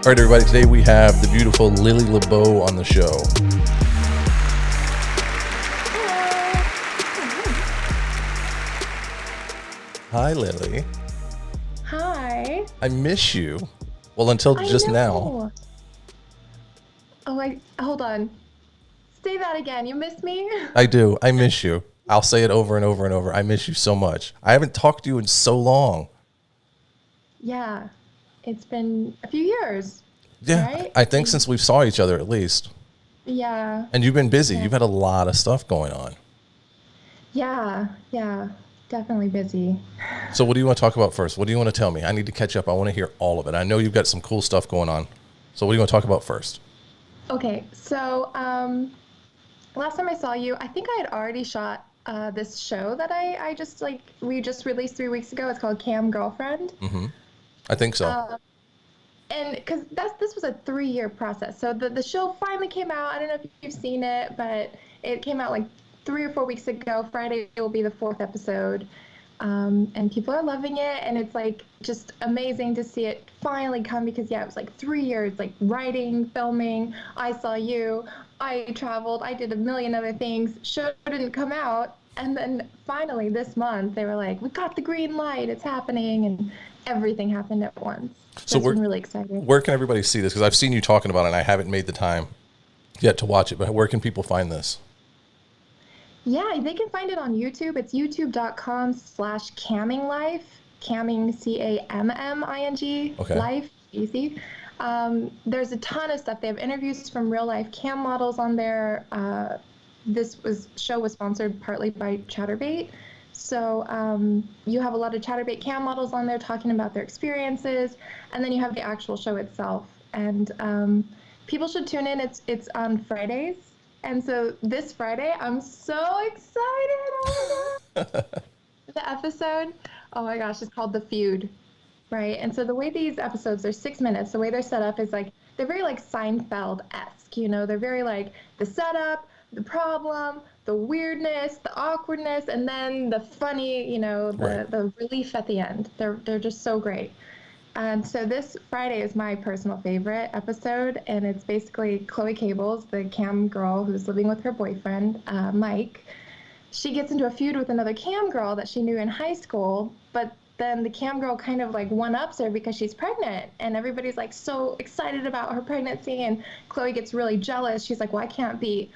All right, everybody, today we have the beautiful Lily LeBeau on the show. Hi, Lily. Hi. I miss you. Well, until just now. Oh, hold on. Say that again. You miss me? I do. I miss you. I'll say it over and over and over. I miss you so much. I haven't talked to you in so long. Yeah. It's been a few years. Yeah, right? I think since we saw each other at least. Yeah. And you've been busy. Yeah. You've had a lot of stuff going on. Yeah. Definitely busy. So what do you want to talk about first? What do you want to tell me? I need to catch up. I want to hear all of it. I know you've got some cool stuff going on. So what do you want to talk about first? Okay. So, last time I saw you, I think I had already shot this show that we just released 3 weeks ago. It's called Cam Girlfriend. Mm-hmm. I think so. And because this was a 3-year process. So the show finally came out. I don't know if you've seen it, but it came out like 3 or 4 weeks ago. Friday will be the 4th episode. And people are loving it. And it's like just amazing to see it finally come because, yeah, it was like 3 years, like writing, filming. I saw you. I traveled. I did a million other things. Show didn't come out. And then finally this month, they were like, we got the green light. It's happening. And everything happened at once. So it's been really exciting. Where can everybody see this? Because I've seen you talking about it and I haven't made the time yet to watch it, but where can people find this? Yeah, they can find it on YouTube. It's youtube.com/camminglife, camming, CAMMING, okay. life, easy. There's a ton of stuff. They have interviews from real life cam models on there. This show was sponsored partly by Chatterbait. So you have a lot of Chatterbait cam models on there talking about their experiences, and then you have the actual show itself. And people should tune in. It's on Fridays, and so this Friday I'm so excited. Oh my God. The episode, oh my gosh, it's called The Feud, right? And so the way these episodes are 6 minutes, the way they're set up is like they're very like Seinfeld-esque, you know. They're very like the setup, the problem, the weirdness, the awkwardness, and then the funny, you know, the relief at the end. They're just so great. And so this Friday is my personal favorite episode, and it's basically Chloe Cables, the cam girl who's living with her boyfriend, Mike. She gets into a feud with another cam girl that she knew in high school, but then the cam girl kind of like one-ups her because she's pregnant, and everybody's like so excited about her pregnancy, and Chloe gets really jealous. She's like, well, I can't be,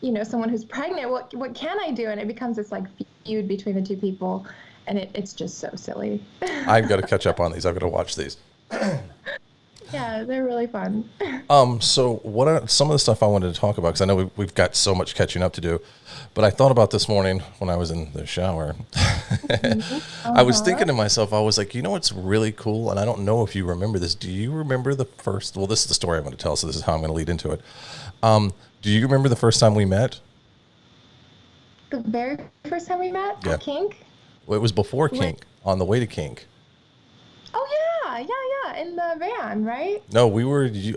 you know, someone who's pregnant. What can I do? And it becomes this like feud between the two people, and it's just so silly. I've got to catch up on these. I've got to watch these. Yeah, they're really fun. So what are some of the stuff I wanted to talk about? Because I know we've got so much catching up to do, but I thought about this morning when I was in the shower. I was thinking to myself, I was like, you know what's really cool? And I don't know if you remember this. Do you remember the first, well, this is the story I'm going to tell, so this is how I'm going to lead into it. Do you remember the first time we met? The very first time we met? Yeah. At Kink? Well, it was before Kink, on the way to Kink. Oh, yeah, in the van, right? No,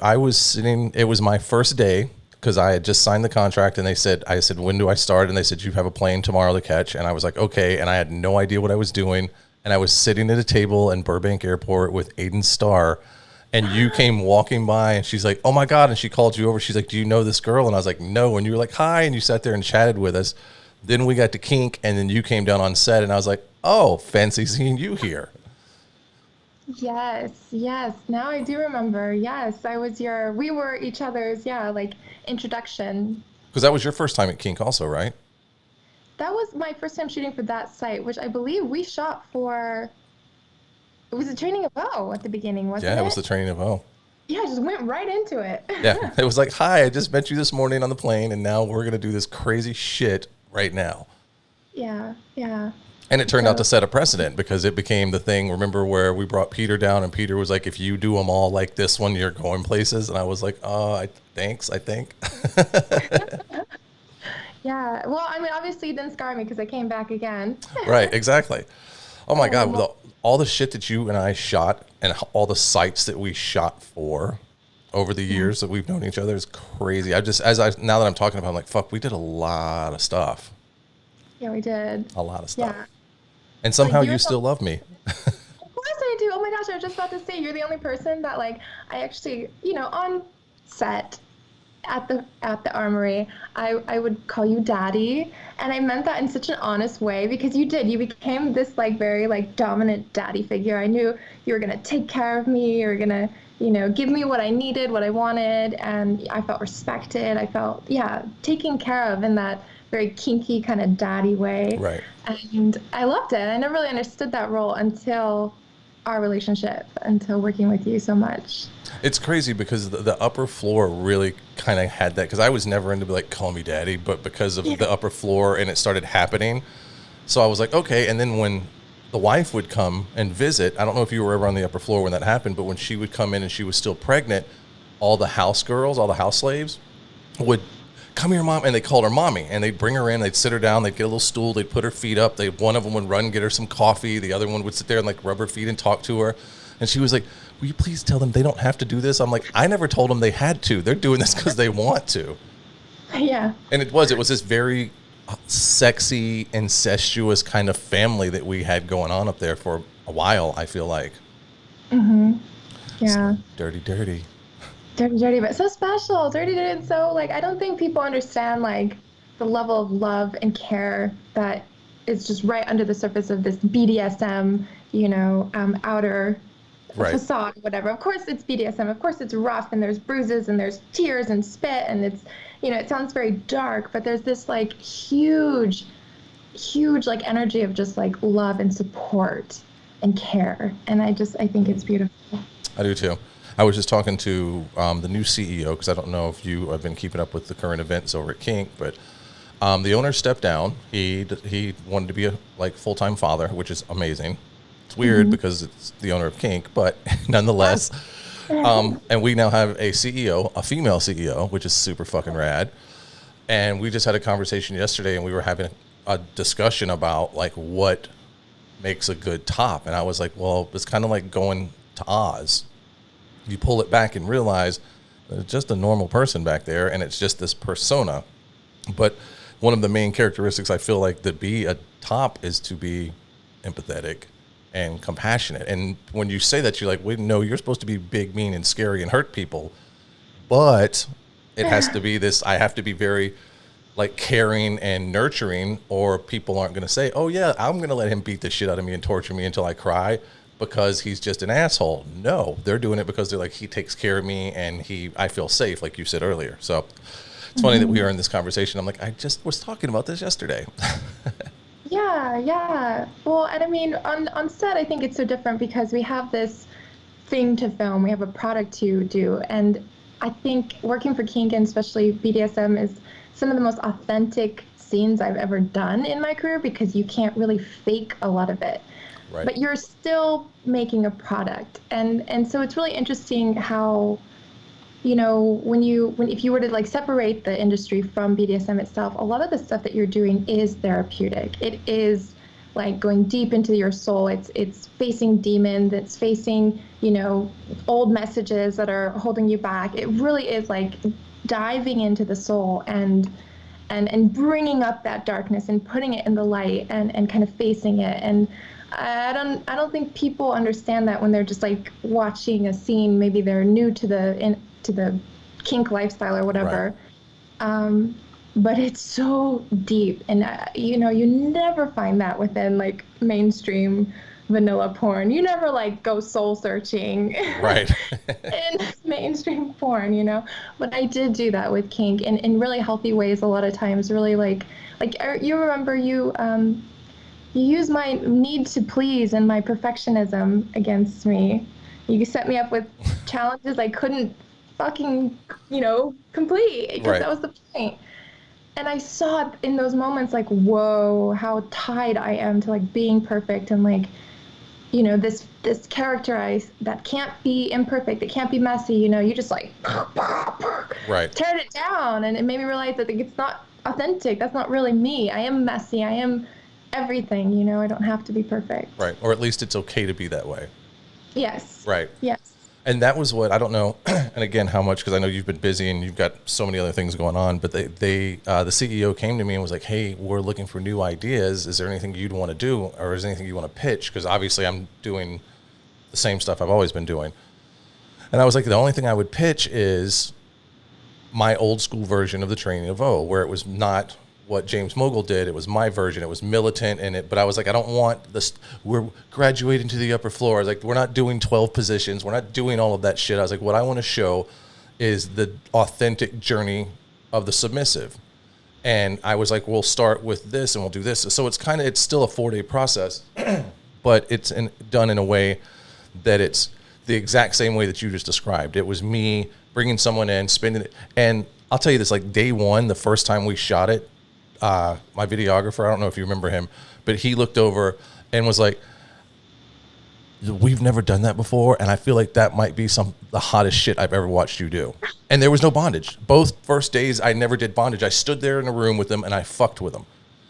I was sitting, it was my first day because I had just signed the contract and I said, when do I start? And they said, you have a plane tomorrow to catch. And I was like, okay. And I had no idea what I was doing. And I was sitting at a table in Burbank Airport with Aiden Starr. And you came walking by and she's like, oh my God. And she called you over. She's like, do you know this girl? And I was like, no. And you were like, hi. And you sat there and chatted with us. Then we got to Kink and then you came down on set and I was like, oh, fancy seeing you here. Yes. Now I do remember. Yes, we were each other's, like introduction. Because that was your first time at Kink also, right? That was my first time shooting for that site, which I believe we shot for. It was the Training of O at the beginning, wasn't it? Yeah, it was the Training of O. Yeah, I just went right into it. Yeah, it was like, hi, I just met you this morning on the plane, and now we're going to do this crazy shit right now. Yeah. And it turned out to set a precedent because it became the thing. Remember where we brought Peter down and Peter was like, if you do them all like this one, you're going places. And I was like, thanks, I think. Yeah. Well, I mean, obviously it didn't scar me because I came back again. Right. Exactly. Oh my God. With all the shit that you and I shot and all the sites that we shot for over the years that we've known each other is crazy. Now that I'm talking about it, I'm like, fuck, we did a lot of stuff. Yeah, we did. A lot of stuff. Yeah. And somehow you still love me. Of course I do. oh my gosh, I was just about to say, you're the only person that like I actually, on set at the armory, I would call you daddy, and I meant that in such an honest way because you became this like very like dominant daddy figure. I knew you were gonna take care of me, you were gonna give me what I needed, what I wanted, and I felt respected. I felt, yeah, taken care of in that very kinky kind of daddy way. Right. And I loved it. I never really understood that role until our relationship, until working with you so much. It's crazy because the upper floor really kind of had that, because I was never into like call me daddy, but because of the upper floor and it started happening, so I was like, okay. And then when the wife would come and visit, I don't know if you were ever on the upper floor when that happened, but when she would come in and she was still pregnant, all the house girls, all the house slaves would come here, mom, and they called her mommy, and they'd bring her in, they'd sit her down, they'd get a little stool, they'd put her feet up, one of them would run, get her some coffee, the other one would sit there and like rub her feet and talk to her, and she was like, will you please tell them they don't have to do this? I'm like, I never told them they had to. They're doing this because they want to. Yeah. And it was this very sexy, incestuous kind of family that we had going on up there for a while, I feel like. Mm-hmm. Yeah. So dirty. Dirty, but so special. Dirty, and so, like, I don't think people understand, like, the level of love and care that is just right under the surface of this BDSM, outer facade, whatever. Of course it's BDSM. Of course it's rough, and there's bruises, and there's tears and spit, and it's, it sounds very dark, but there's this, like, huge, like, energy of just, like, love and support and care. And I think it's beautiful. I do, too. I was just talking to the new CEO, because I don't know if you have been keeping up with the current events over at Kink, but the owner stepped down. He wanted to be a full-time father, which is amazing. It's weird because it's the owner of Kink, but nonetheless. And we now have a CEO, a female CEO, which is super fucking rad. And we just had a conversation yesterday, and we were having a discussion about like what makes a good top. And I was like, well, it's kind of like going to Oz. You pull it back and realize it's just a normal person back there, and it's just this persona. But one of the main characteristics I feel like to be a top is to be empathetic and compassionate. And when you say that, you're like, wait, no, you're supposed to be big, mean, and scary and hurt people. But it has to be this, I have to be very like caring and nurturing, or people aren't going to say, oh yeah, I'm going to let him beat the shit out of me and torture me until I cry because he's just an asshole. No, they're doing it because they're like, he takes care of me and I feel safe, like you said earlier. So it's funny that we are in this conversation. I'm like, I just was talking about this yesterday. Yeah. Well, and I mean, on set, I think it's so different because we have this thing to film, we have a product to do, and I think working for Kink, and especially BDSM, is some of the most authentic scenes I've ever done in my career because you can't really fake a lot of it. Right. But you're still making a product, and so it's really interesting how, if you were to like separate the industry from BDSM itself, a lot of the stuff that you're doing is therapeutic. It is like going deep into your soul. It's facing demons. It's facing old messages that are holding you back. It really is like diving into the soul and bringing up that darkness and putting it in the light and kind of facing it. And I don't think people understand that when they're just like watching a scene. Maybe they're new to the kink lifestyle or whatever. Right. But it's so deep, and you never find that within like mainstream vanilla porn. You never like go soul searching right in mainstream porn, but I did do that with kink in really healthy ways a lot of times. Really like you remember you used my need to please and my perfectionism against me. You set me up with challenges I couldn't fucking complete because that was the point. And I saw in those moments like, whoa, how tied I am to like being perfect, and like this character that can't be imperfect, that can't be messy, you just like right tear it down. And it made me realize that it's not authentic. That's not really me. I am messy. I am everything. I don't have to be perfect. Right. Or at least it's okay to be that way. Yes. Right. Yes. And that was what, I don't know, and again, how much, because I know you've been busy and you've got so many other things going on, but the CEO came to me and was like, hey, we're looking for new ideas. Is there anything you'd want to do, or is there anything you want to pitch? Because obviously I'm doing the same stuff I've always been doing. And I was like, the only thing I would pitch is my old school version of the training of O, where it was not what James Mogul did. It was my version. It was militant in it. But I was like, I don't want this. We're graduating to the upper floor. I was like, we're not doing 12 positions. We're not doing all of that shit. I was like, what I want to show is the authentic journey of the submissive. And I was like, we'll start with this and we'll do this. So it's still a 4-day process, but it's done in a way that it's the exact same way that you just described. It was me bringing someone in, spending it. And I'll tell you this, like day one, the first time we shot it, my videographer, I don't know if you remember him, but he looked over and was like, we've never done that before. And I feel like that might be the hottest shit I've ever watched you do. And there was no bondage. Both first days, I never did bondage. I stood there in a room with them and I fucked with them.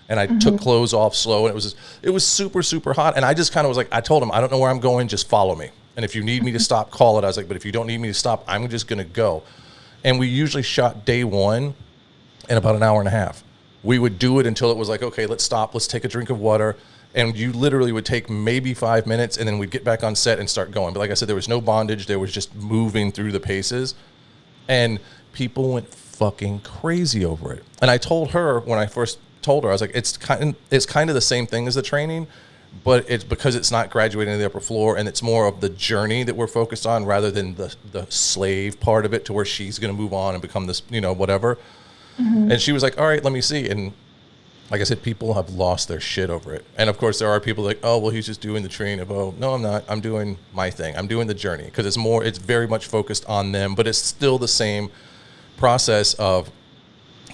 And I took clothes off slow. And it was super, super hot. And I just kind of was like, I told him, I don't know where I'm going. Just follow me. And if you need me to stop, call it. I was like, but if you don't need me to stop, I'm just going to go. And we usually shot day one in about an hour and a half. We would do it until it was like, okay, let's stop. Let's take a drink of water. And you literally would take maybe 5 minutes and then we'd get back on set and start going. But like I said, there was no bondage. There was just moving through the paces. And people went fucking crazy over it. And I told her when I first told her, I was like, it's kind of the same thing as the training, but it's because it's not graduating to the upper floor and it's more of the journey that we're focused on rather than the slave part of it to where she's going to move on and become this, whatever. And she was like, all right, let me see. And like I said, people have lost their shit over it. And of course there are people like, oh, well, he's just doing the training of, oh, no, I'm not. I'm doing my thing. I'm doing the journey because it's very much focused on them, but it's still the same process of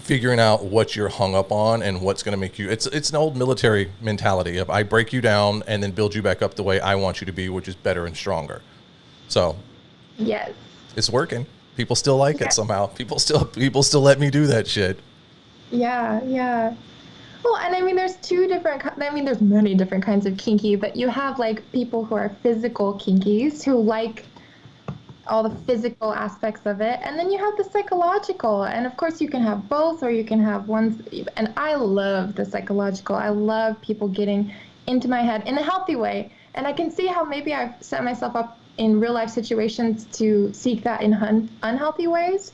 figuring out what you're hung up on and what's going to make you, it's an old military mentality of I break you down and then build you back up the way I want you to be, which is better and stronger. So yes, it's working. People still like it somehow. People still let me do that shit. Yeah. Well, and I mean, there's many different kinds of kinky, but you have like people who are physical kinkies who like all the physical aspects of it. And then you have the psychological. And of course you can have both, or you can have one. And I love the psychological. I love people getting into my head in a healthy way. And I can see how maybe I've set myself up in real life situations to seek that in unhealthy ways.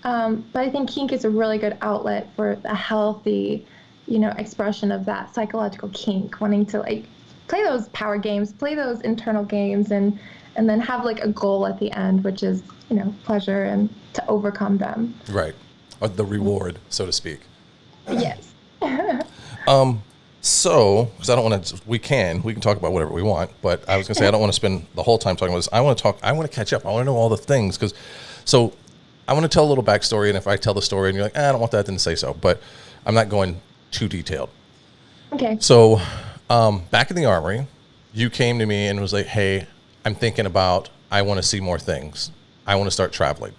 But I think kink is a really good outlet for a healthy, expression of that psychological kink, wanting to like play those power games, play those internal games, and then have like a goal at the end, which is, pleasure and to overcome them. Right. Or the reward, so to speak. Yes. So, because I don't want to, we can talk about whatever we want, but I was going to say, I don't want to spend the whole time talking about this. I want to catch up. I want to know all the things. So I want to tell a little backstory. And if I tell the story and you're like, I don't want that, then say so, but I'm not going too detailed. Okay. So, back in the Armory, you came to me and was like, hey, I'm thinking about, I want to see more things. I want to start traveling.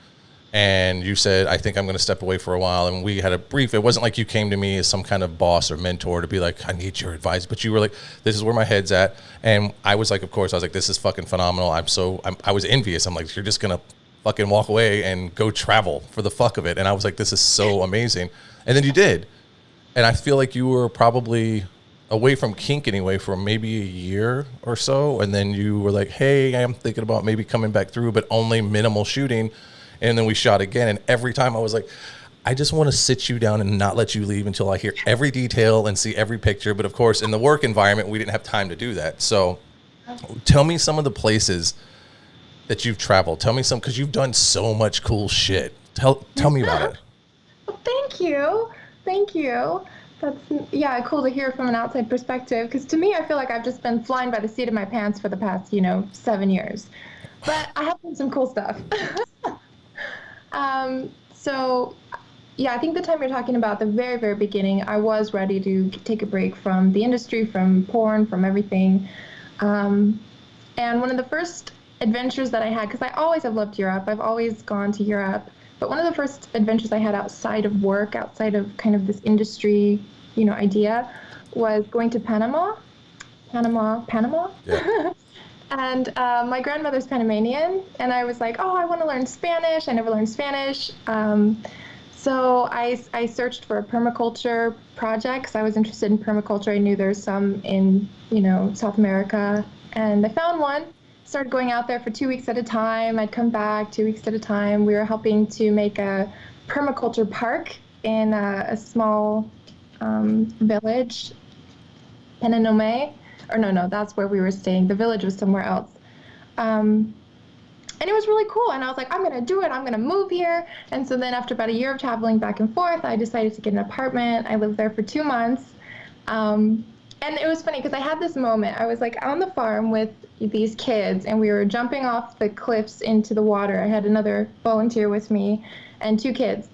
And you said, I think I'm going to step away for a while. And we had a brief. It wasn't like you came to me as some kind of boss or mentor to be like, I need your advice. But you were like, this is where my head's at. And I was like, of course, I was like, this is fucking phenomenal. I was envious. I'm like, you're just going to fucking walk away and go travel for the fuck of it. And I was like, this is so amazing. And then you did. And I feel like you were probably away from kink anyway for maybe a year or so. And then you were like, hey, I'm thinking about maybe coming back through, but only minimal shooting. And then we shot again. And every time I was like, I just want to sit you down and not let you leave until I hear every detail and see every picture. But of course, in the work environment, we didn't have time to do that. So tell me some of the places that you've traveled. Tell me some, because you've done so much cool shit. Tell me about it. Well, thank you. That's, cool to hear from an outside perspective. Because to me, I feel like I've just been flying by the seat of my pants for the past, 7 years. But I have done some cool stuff. I think the time you're talking about, the very, very beginning, I was ready to take a break from the industry, from porn, from everything. And one of the first adventures that I had, because I always have loved Europe, I've always gone to Europe, but one of the first adventures I had outside of work, outside of kind of this industry, idea, was going to Panama. Yeah. And my grandmother's Panamanian, and I was like, oh, I want to learn Spanish. I never learned Spanish. So I searched for a permaculture project because I was interested in permaculture. I knew there's some in, South America, and I found one. started going out there for 2 weeks at a time. I'd come back 2 weeks at a time. We were helping to make a permaculture park in a small village, Penanome. Or no, that's where we were staying. The village was somewhere else. And it was really cool. And I was like, I'm going to do it. I'm going to move here. And so then after about a year of traveling back and forth, I decided to get an apartment. I lived there for 2 months. And it was funny because I had this moment. I was like on the farm with these kids and we were jumping off the cliffs into the water. I had another volunteer with me and 2 kids.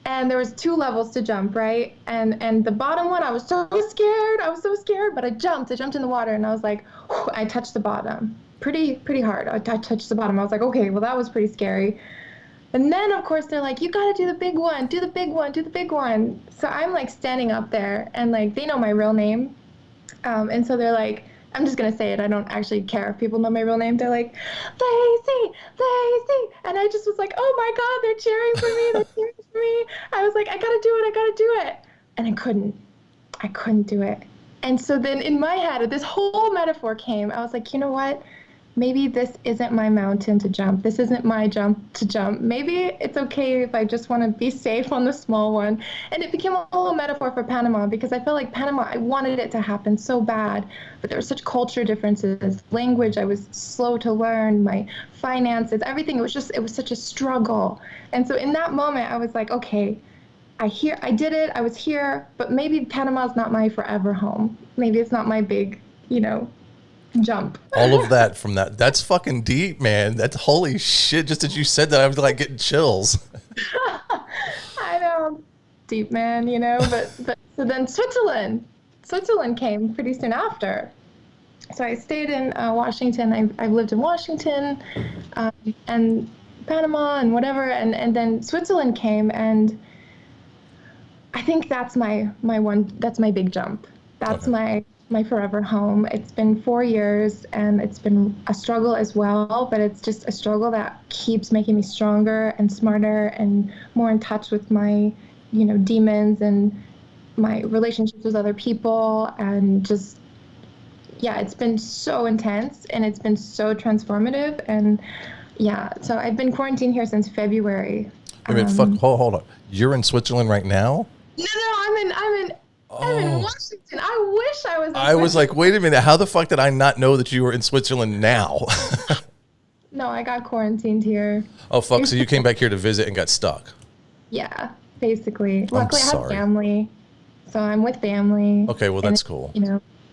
And there was 2 levels to jump, right? And the bottom one, I was so scared. I was so scared, but I jumped in the water and I was like, whew, I touched the bottom pretty hard. I touched the bottom. I was like, okay, well, that was pretty scary. And then, of course, they're like, you got to do the big one, do the big one, do the big one. So I'm like standing up there and like, they know my real name. And so they're like, I'm just going to say it. I don't actually care if people know my real name. They're like, Lacey, Lacey. And I just was like, oh my God, they're cheering for me. They're cheering for me. I was like, I got to do it. I got to do it. And I couldn't do it. And so then in my head, this whole metaphor came. I was like, you know what? Maybe this isn't my mountain to jump. This isn't my jump to jump. Maybe it's okay if I just want to be safe on the small one. And it became a whole metaphor for Panama because I felt like Panama, I wanted it to happen so bad, but there were such culture differences, language I was slow to learn, my finances, everything. It was such a struggle. And so in that moment, I was like, okay, I did it. I was here, but maybe Panama's not my forever home. Maybe it's not my big, jump. All of that from that. That's fucking deep, man. That's holy shit. Just as you said that, I was like getting chills. I know, deep man, but so then Switzerland came pretty soon after. So I stayed in Washington. I've lived in Washington and Panama and whatever. And then Switzerland came, and I think that's my big jump. That's okay. My forever home. It's been 4 years and it's been a struggle as well, but it's just a struggle that keeps making me stronger and smarter and more in touch with my, demons and my relationships with other people. And just, yeah, it's been so intense and it's been so transformative. And yeah, so I've been quarantined here since February. I mean, hold on. You're in Switzerland right now? No, I'm in Washington. I wish I was in I was like, wait a minute. How the fuck did I not know that you were in Switzerland now? No, I got quarantined here. Oh, fuck. So you came back here to visit and got stuck? Yeah, basically. Luckily, I have family. So I'm with family. Okay, well, that's cool.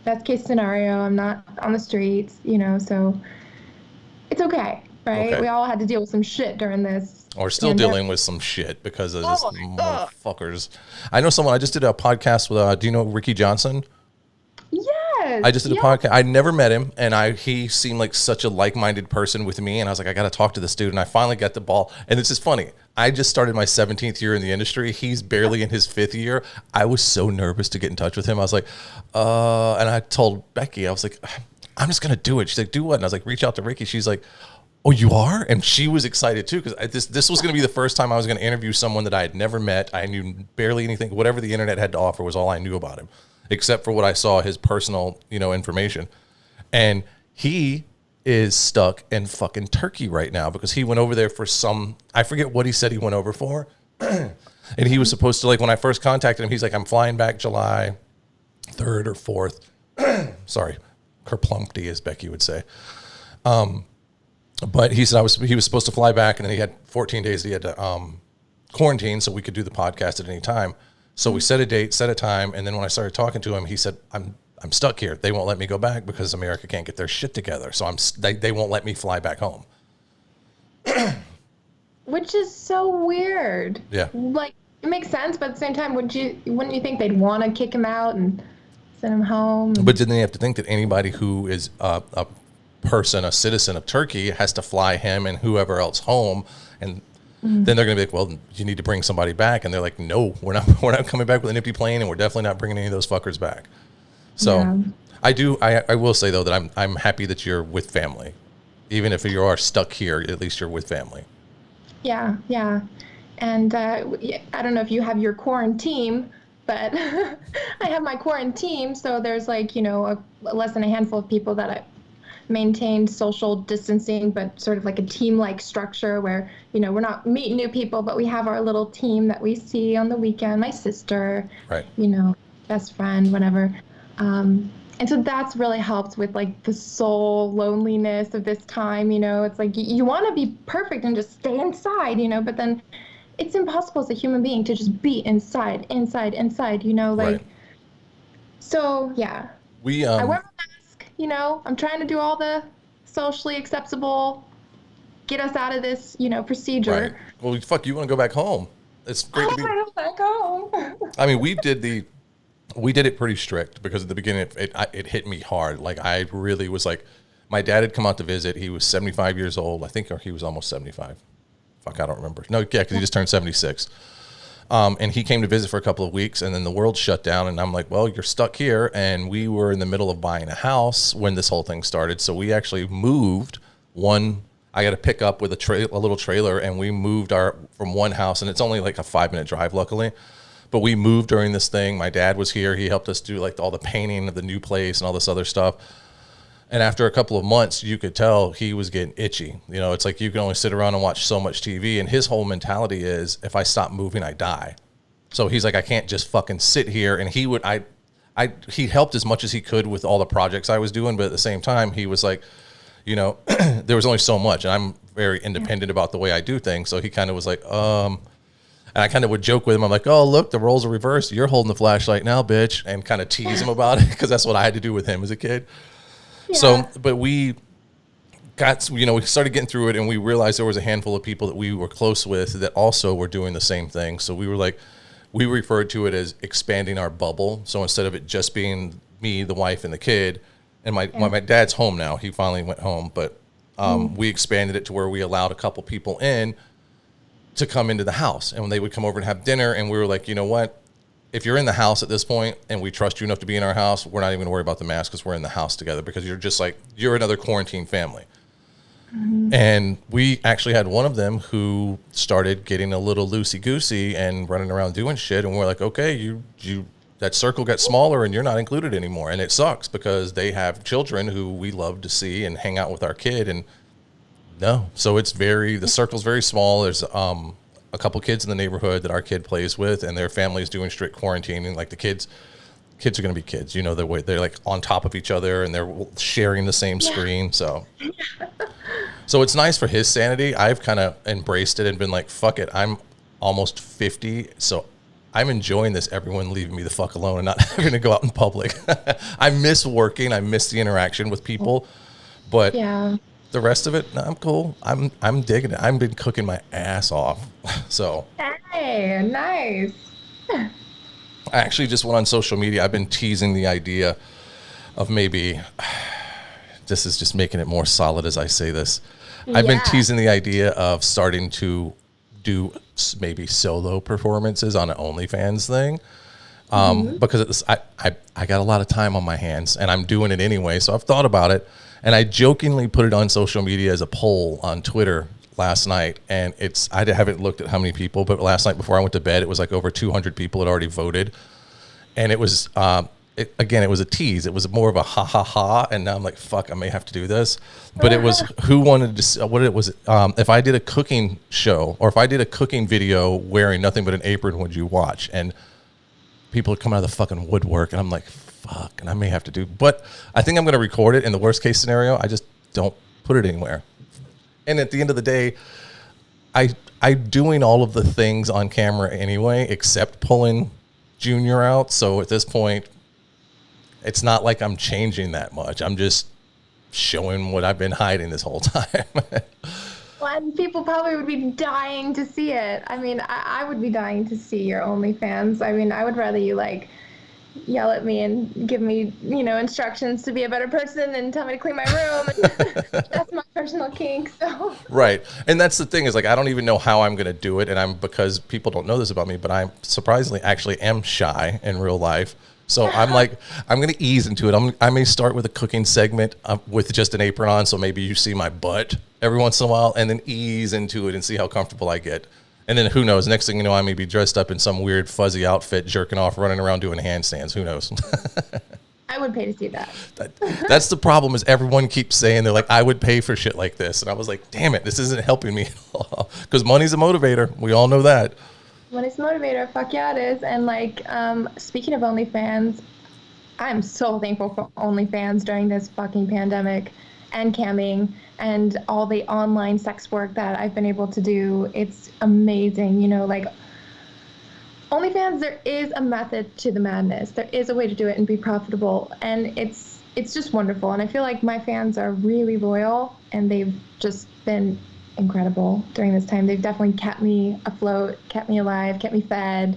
Best case scenario, I'm not on the streets, so it's okay, right? Okay. We all had to deal with some shit during this. Or still dealing with some shit because of this motherfuckers. I know someone, I just did a podcast with, do you know Ricky Johnson? Yes. I just did a podcast. I never met him, and he seemed like such a like-minded person with me, and I was like, I got to talk to this dude, and I finally got the ball. And this is funny. I just started my 17th year in the industry. He's barely in his 5th year. I was so nervous to get in touch with him. I was like, and I told Becky, I was like, I'm just going to do it. She's like, do what? And I was like, reach out to Ricky. She's like, oh, you are? And she was excited too, because this was going to be the first time I was going to interview someone that I had never met. I knew barely anything. Whatever the internet had to offer was all I knew about him, except for what I saw, his personal, information. And he is stuck in fucking Turkey right now because he went over there for I forget what he said he went over for. And he was supposed to, like, when I first contacted him, he's like, I'm flying back July 3rd or 4th. Sorry, kerplumpty, as Becky would say. But he said he was supposed to fly back, and then he had 14 days he had to quarantine so we could do the podcast at any time. So we set a date, set a time, and then when I started talking to him, he said, I'm stuck here. They won't let me go back because America can't get their shit together. So they won't let me fly back home. Which is so weird. Yeah. Like, it makes sense, but at the same time, wouldn't you think they'd want to kick him out and send him home? But then you have to think that anybody who is a citizen of Turkey has to fly him and whoever else home, and then they're gonna be like, well, you need to bring somebody back, and they're like, no, we're not coming back with an empty plane, and we're definitely not bringing any of those fuckers back. So yeah. I will say though that I'm happy that you're with family, even if you are stuck here. At least you're with family. Yeah, and I don't know if you have your quarantine, but I have my quarantine, so there's like less than a handful of people that maintained social distancing, but sort of like a team-like structure where, we're not meeting new people, but we have our little team that we see on the weekend, my sister, Right. Best friend, whatever. And so that's really helped with like the soul loneliness of this time. It's like you want to be perfect and just stay inside, but then it's impossible as a human being to just be inside, like, Right. so yeah. We I wear my mask, I'm trying to do all the socially acceptable, get us out of this, procedure. Right. Well, fuck, you want to go back home. It's great to be. I want to go back home. I mean, we did it pretty strict because at the beginning it hit me hard. Like I really was like, my dad had come out to visit. He was 75 years old, I think, or he was almost 75. Fuck, I don't remember. No, yeah, because he just turned 76. And he came to visit for a couple of weeks, and then the world shut down. And I'm like, well, you're stuck here. And we were in the middle of buying a house when this whole thing started. So we actually moved one. I got to pick up with a little trailer, and we moved from one house, and it's only like a 5-minute drive, luckily. But we moved during this thing. My dad was here. He helped us do like all the painting of the new place and all this other stuff. And after a couple of months, you could tell he was getting itchy. It's like you can only sit around and watch so much TV. And his whole mentality is, if I stop moving, I die. So he's like, I can't just fucking sit here. And he helped as much as he could with all the projects I was doing. But at the same time, he was like, there was only so much. And I'm very independent about the way I do things. So he kind of was like, and I kind of would joke with him. I'm like, oh, look, the roles are reversed. You're holding the flashlight now, bitch. And kind of tease him about it because that's what I had to do with him as a kid. Yeah. So, but we got, we started getting through it, and we realized there was a handful of people that we were close with that also were doing the same thing. So we were like, we referred to it as expanding our bubble. So instead of it just being me, the wife, and the kid, and my dad's home now. He finally went home, but we expanded it to where we allowed a couple people in to come into the house, and when they would come over and have dinner, and we were like, you know what? If you're in the house at this point and we trust you enough to be in our house, we're not even going to worry about the mask because we're in the house together, because you're just like, you're another quarantine family. Mm-hmm. And we actually had one of them who started getting a little loosey-goosey and running around doing shit. And we're like, okay, you that circle got smaller and you're not included anymore. And it sucks because they have children who we love to see and hang out with our kid. And no, so the circle's very small. There's a couple kids in the neighborhood that our kid plays with, and their family's doing strict quarantining. Like the kids are going to be kids, they're like on top of each other and they're sharing the same screen. So it's nice for his sanity. I've kind of embraced it and been like, fuck it. I'm almost 50. So I'm enjoying this. Everyone leaving me the fuck alone and not having to go out in public. I miss working. I miss the interaction with people, but the rest of it, I'm cool. I'm digging it. I've been cooking my ass off. So. Hey, nice. I actually just went on social media. I've been teasing the idea of maybe, this is just making it more solid as I say this. I've been teasing the idea of starting to do maybe solo performances on an OnlyFans thing. Because I got a lot of time on my hands and I'm doing it anyway. So I've thought about it. And I jokingly put it on social media as a poll on Twitter last night. And I haven't looked at how many people, but last night before I went to bed, it was like over 200 people had already voted. And it was, it was a tease. It was more of a ha ha ha. And now I'm like, fuck, I may have to do this. But it was who wanted to, what it was, if I did a cooking show or if I did a cooking video wearing nothing but an apron, would you watch? And people would come out of the fucking woodwork. And I'm like, fuck, and I may have to do, but I think I'm going to record it. In the worst case scenario, I just don't put it anywhere. And at the end of the day, I doing all of the things on camera anyway, except pulling Junior out. So at this point, it's not like I'm changing that much. I'm just showing what I've been hiding this whole time. Well, and people probably would be dying to see it. I mean, I would be dying to see your OnlyFans. I mean, I would rather you yell at me and give me, instructions to be a better person and tell me to clean my room. That's my personal kink. So right, and that's the thing is I don't even know how I'm gonna do it, and because people don't know this about me, but I'm surprisingly actually am shy in real life. So I'm gonna ease into it. I may start with a cooking segment with just an apron on, so maybe you see my butt every once in a while, and then ease into it and see how comfortable I get. And then who knows? Next thing you know, I may be dressed up in some weird fuzzy outfit, jerking off, running around doing handstands. Who knows? I would pay to see that. That's the problem is everyone keeps saying they're like, I would pay for shit like this. And I was like, damn it, this isn't helping me at all. Because money's a motivator. We all know that. Money's a motivator. Fuck yeah, it is. And like, speaking of OnlyFans, I'm so thankful for OnlyFans during this fucking pandemic and camming and all the online sex work that I've been able to do. It's amazing. You know, like OnlyFans, there is a method to the madness. There is a way to do it and be profitable. And it's just wonderful. And I feel like my fans are really loyal and they've just been incredible during this time. They've definitely kept me afloat, kept me alive, kept me fed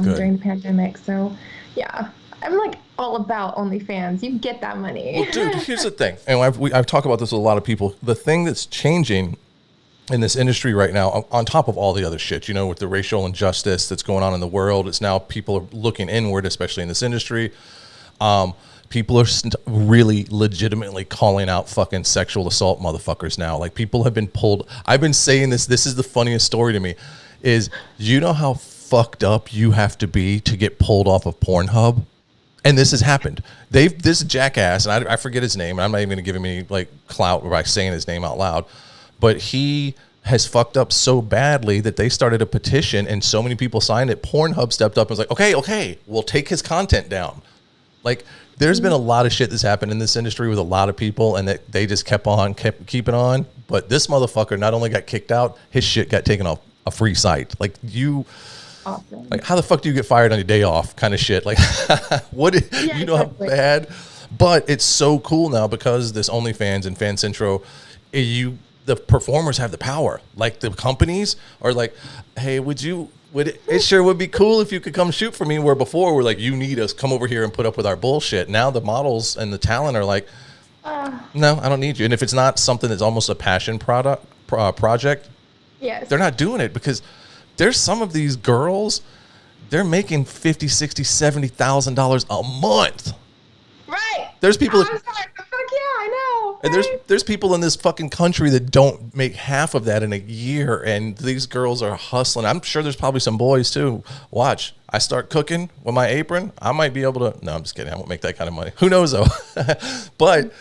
during the pandemic. So yeah, I'm like all about OnlyFans. You get that money. Well, dude, here's the thing. And I've talked about this with a lot of people. The thing that's changing in this industry right now, on top of all the other shit, you know, with the racial injustice that's going on in the world, it's now people are looking inward, especially in this industry. People are really legitimately calling out fucking sexual assault motherfuckers now. Like people have been pulled. I've been saying this. This is the funniest story to me is you know how fucked up you have to be to get pulled off of Pornhub? And this has happened. This jackass, and I forget his name. I'm not even going to give him any like clout by saying his name out loud. But he has fucked up so badly that they started a petition and so many people signed it. Pornhub stepped up and was like, okay, we'll take his content down. Like there's been a lot of shit that's happened in this industry with a lot of people and that they just kept keeping on. But this motherfucker not only got kicked out, his shit got taken off a free site. Like awesome. Like how the fuck do you get fired on your day off kind of shit? Like what, yeah, you know exactly. How bad, but it's so cool now because this OnlyFans and Fan Centro, the performers have the power. Like the companies are like, hey, it sure would be cool if you could come shoot for me. Where before we're like, you need us, come over here and put up with our bullshit. Now the models and the talent are like, no, I don't need you. And if it's not something that's almost a passion project, yes, they're not doing it because there's some of these girls, they're making $50,000, $60,000, $70,000 a month. Right. There's people. I'm sorry, but fuck yeah, I know. And there's people in this fucking country that don't make half of that in a year, and these girls are hustling. I'm sure there's probably some boys too. Watch, I start cooking with my apron, I might be able to. No, I'm just kidding. I won't make that kind of money. Who knows though? But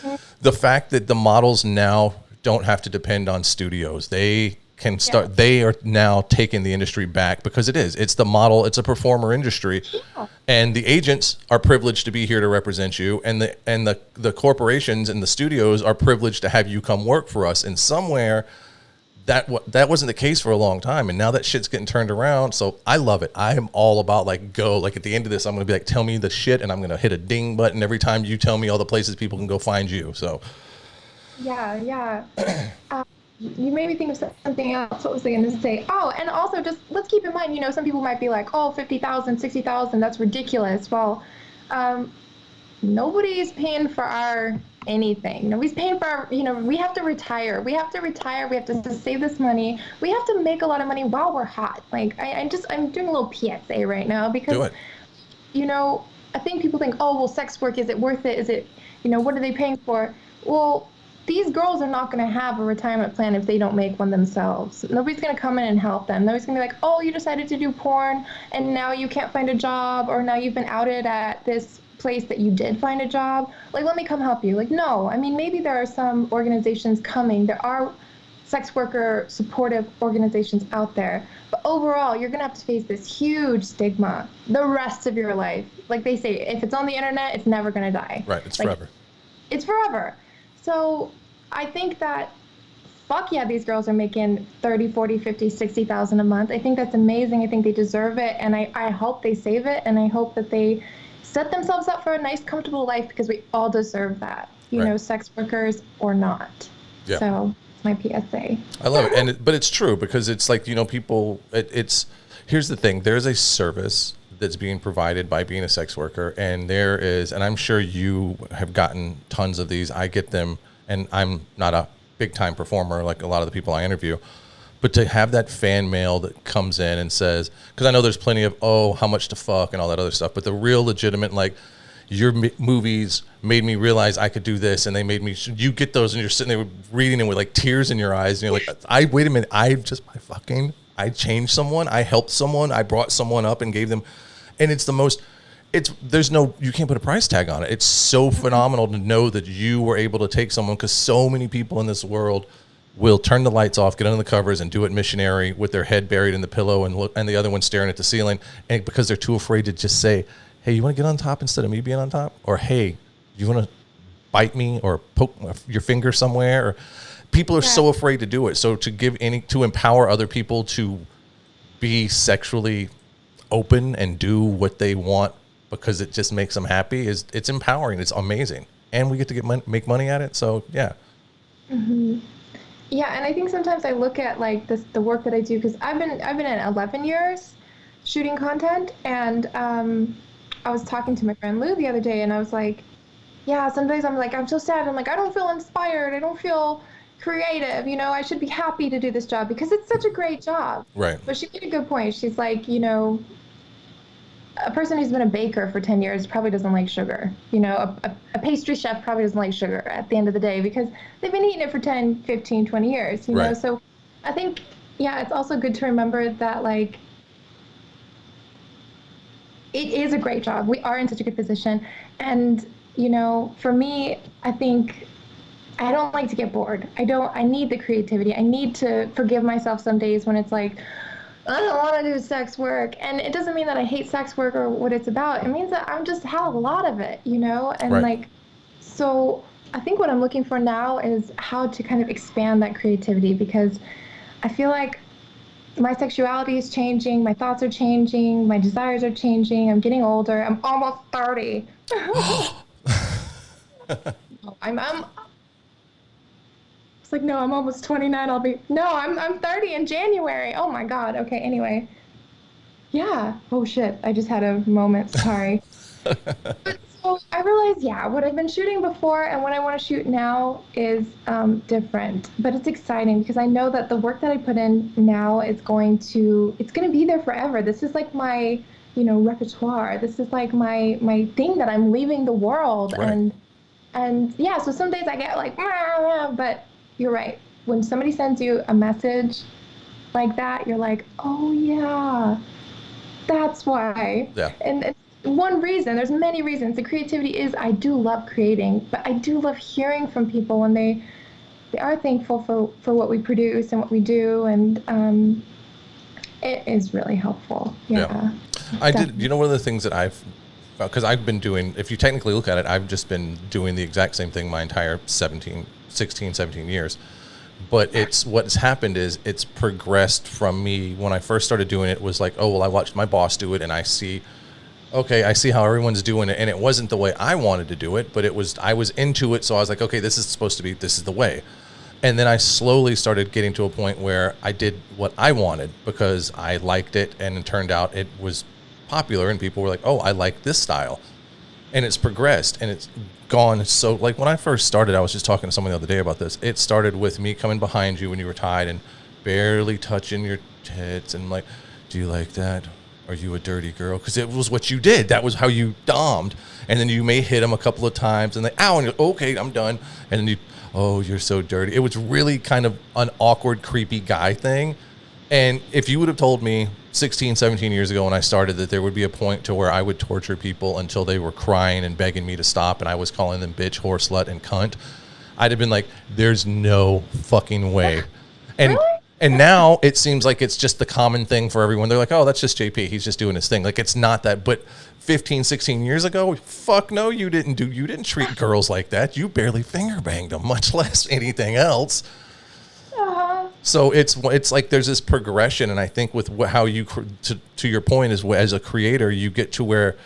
the fact that the models now don't have to depend on studios, they can start. Yeah. They are now taking the industry back because it's the model. It's a performer industry, yeah. And the agents are privileged to be here to represent you, and the corporations and the studios are privileged to have you come work for us. And somewhere that wasn't the case for a long time, and now that shit's getting turned around. So I love it. I am all about like go. Like at the end of this, I'm gonna be like, tell me the shit, and I'm gonna hit a ding button every time you tell me all the places people can go find you. So yeah. You made me think of something else. What was I going to say? Oh, and also just let's keep in mind, you know, some people might be like, oh, 50,000, 60,000, that's ridiculous. Well, nobody's paying for our anything. Nobody's paying for our, you know, we have to retire. We have to save this money. We have to make a lot of money while we're hot. Like, I'm doing a little PSA right now because, you know, I think people think, oh, well, sex work, is it worth it? Is it, you know, what are they paying for? Well, these girls are not going to have a retirement plan if they don't make one themselves. Nobody's going to come in and help them. Nobody's going to be like, oh, you decided to do porn and now you can't find a job, or now you've been outed at this place that you did find a job. Like, let me come help you. Like, no. I mean, maybe there are some organizations coming. There are sex worker supportive organizations out there. But overall, you're going to have to face this huge stigma the rest of your life. Like they say, if it's on the internet, it's never going to die. Right. It's like, forever. It's forever. So I think that, fuck yeah, these girls are making 30, 40, 50, 60,000 a month. I think that's amazing. I think they deserve it. And I hope they save it. And I hope that they set themselves up for a nice, comfortable life, because we all deserve that, you know, sex workers or not. Yeah. So it's my PSA. I love it. But it's true, because it's like, you know, people, here's the thing. There's a service that's being provided by being a sex worker, and I'm sure you have gotten tons of these. I get them, and I'm not a big time performer like a lot of the people I interview, but to have that fan mail that comes in and says, because I know there's plenty of, oh, how much to fuck and all that other stuff, but the real legitimate, like, your movies made me realize I could do this, and they made me, you get those and you're sitting there reading them with like tears in your eyes, and you're like, wait a minute, I changed someone, I helped someone, I brought someone up and gave them. And it's the most, you can't put a price tag on it. It's so phenomenal to know that you were able to take someone, because so many people in this world will turn the lights off, get under the covers, and do it missionary with their head buried in the pillow and the other one staring at the ceiling, and because they're too afraid to just say, hey, you want to get on top instead of me being on top? Or, hey, you want to bite me or poke your finger somewhere? Or people are so afraid to do it. So to empower other people to be sexually open and do what they want because it just makes them happy it's empowering. It's amazing, and we get to make money at it. So yeah. Mm-hmm. Yeah, and I think sometimes I look at like the work that I do, because I've been in 11 years shooting content, and I was talking to my friend Lou the other day, and I was like, yeah, some days I'm like, I'm so sad. I'm like, I don't feel inspired. I don't feel creative. I should be happy to do this job because it's such a great job. Right. But she made a good point. She's like, a person who's been a baker for 10 years probably doesn't like sugar. A pastry chef probably doesn't like sugar at the end of the day because they've been eating it for 10, 15, 20 years, right. So I think, it's also good to remember that, like, it is a great job. We are in such a good position. And, for me, I think I don't like to get bored. I need the creativity. I need to forgive myself some days when it's like, I don't want to do sex work. And it doesn't mean that I hate sex work or what it's about. It means that I'm just have a lot of it, And right. so I think what I'm looking for now is how to kind of expand that creativity, because I feel like my sexuality is changing. My thoughts are changing. My desires are changing. I'm getting older. I'm almost 30. I'm It's like, no, I'm almost 29. I'm 30 in January. Oh my God. Okay. Anyway. Yeah. Oh shit. I just had a moment. Sorry. But so I realized, what I've been shooting before and what I want to shoot now is different, but it's exciting because I know that the work that I put in now is going to be there forever. This is like my, repertoire. This is like my thing that I'm leaving the world. Right. And yeah, so some days I get like, but you're right. When somebody sends you a message like that, you're like, oh yeah, that's why. Yeah. And it's one reason, there's many reasons. The creativity is, I do love creating, but I do love hearing from people when they are thankful for what we produce and what we do. And it is really helpful. Yeah. I did. One of the things that because I've been doing, if you technically look at it, I've just been doing the exact same thing my entire 16, 17 years. But what's happened is it's progressed from me. When I first started doing it, was like, oh, well, I watched my boss do it and I see how everyone's doing it. And it wasn't the way I wanted to do it, but I was into it. So I was like, okay, this is the way. And then I slowly started getting to a point where I did what I wanted because I liked it. And it turned out it was popular and people were like, oh, I like this style. And it's progressed and it's gone. So like when I first started, I was just talking to someone the other day about this. It started with me coming behind you when you were tied and barely touching your tits and like, do you like that? Are you a dirty girl? Because it was what you did. That was how you dommed. And then you may hit them a couple of times and they, ow, and you're, okay, I'm done. And then you, oh, you're so dirty. It was really kind of an awkward, creepy guy thing. And if you would have told me 16, 17 years ago when I started that there would be a point to where I would torture people until they were crying and begging me to stop and I was calling them bitch, whore, slut, and cunt, I'd have been like, there's no fucking way. And Really? And now it seems like it's just the common thing for everyone. They're like, oh, that's just JP. He's just doing his thing. Like, it's not that. But 15, 16 years ago, fuck no, you didn't treat girls like that. You barely finger banged them, much less anything else. So it's like there's this progression, and I think with how you to your point is as a creator, you get to where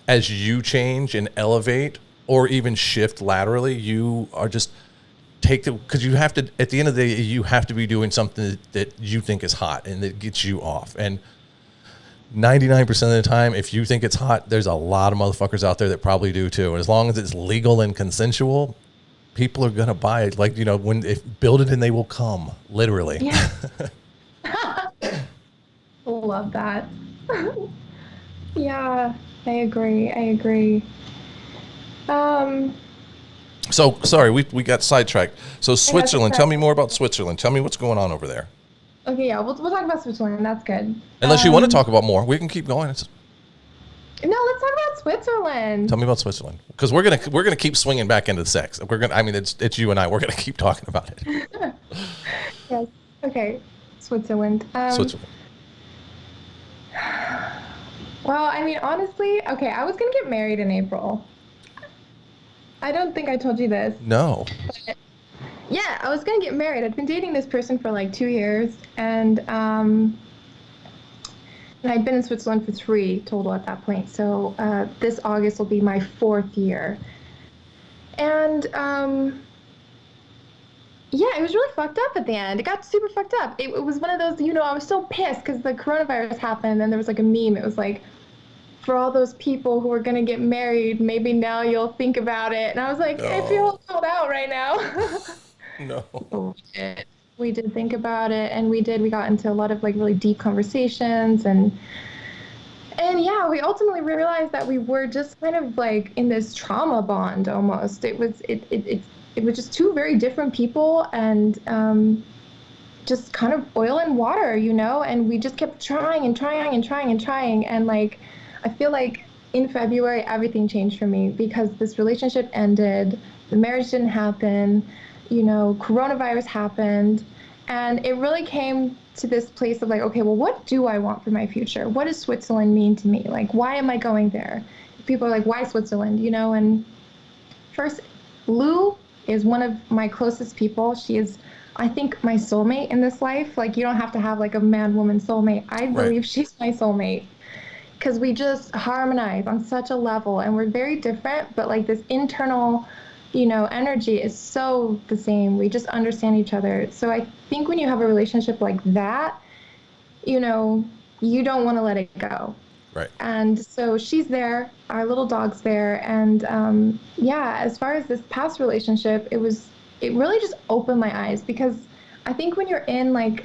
as you change and elevate or even shift laterally, you are just because you have to, at the end of the day, you have to be doing something that you think is hot and that gets you off. And 99% of the time, if you think it's hot, there's a lot of motherfuckers out there that probably do too. And as long as it's legal and consensual, people are gonna buy it. Like, build it and they will come, literally. Yeah. Love that. Yeah, I agree. So sorry, we got sidetracked. So Switzerland, tell me more about Switzerland. Tell me what's going on over there. Okay, yeah, we'll talk about Switzerland. That's good. Unless you want to talk about more, we can keep going. No, let's talk about Switzerland. Tell me about Switzerland, because we're gonna keep swinging back into sex. I mean, it's you and I. We're gonna keep talking about it. Yes. Okay. Switzerland. Switzerland. Well, I mean, honestly, okay, I was gonna get married in April. I don't think I told you this. No. Yeah, I was gonna get married. I'd been dating this person for like 2 years, and I'd been in Switzerland for 3 total at that point. So this August will be my 4th year. And yeah, it was really fucked up at the end. It got super fucked up. It was one of those, I was so pissed because the coronavirus happened, and then there was like a meme. It was like, for all those people who are going to get married, maybe now you'll think about it. And I was like, I feel called out right now. No. We did think about it, and we got into a lot of like really deep conversations, and yeah, we ultimately realized that we were just kind of like in this trauma bond almost. It was just 2 very different people, and just kind of oil and water, and we just kept trying and trying and trying and trying. And like, I feel like in February, everything changed for me because this relationship ended, the marriage didn't happen, coronavirus happened. And it really came to this place of like, okay, well, what do I want for my future? What does Switzerland mean to me? Like, why am I going there? People are like, why Switzerland? And first, Lou is one of my closest people. She is, I think, my soulmate in this life. Like, you don't have to have like a man-woman soulmate. I believe she's my soulmate because we just harmonize on such a level, and we're very different, but like this internal, energy is so the same. We just understand each other. So I think when you have a relationship like that, you don't want to let it go. Right. And so she's there, our little dog's there. And yeah, as far as this past relationship, it really just opened my eyes, because I think when you're in like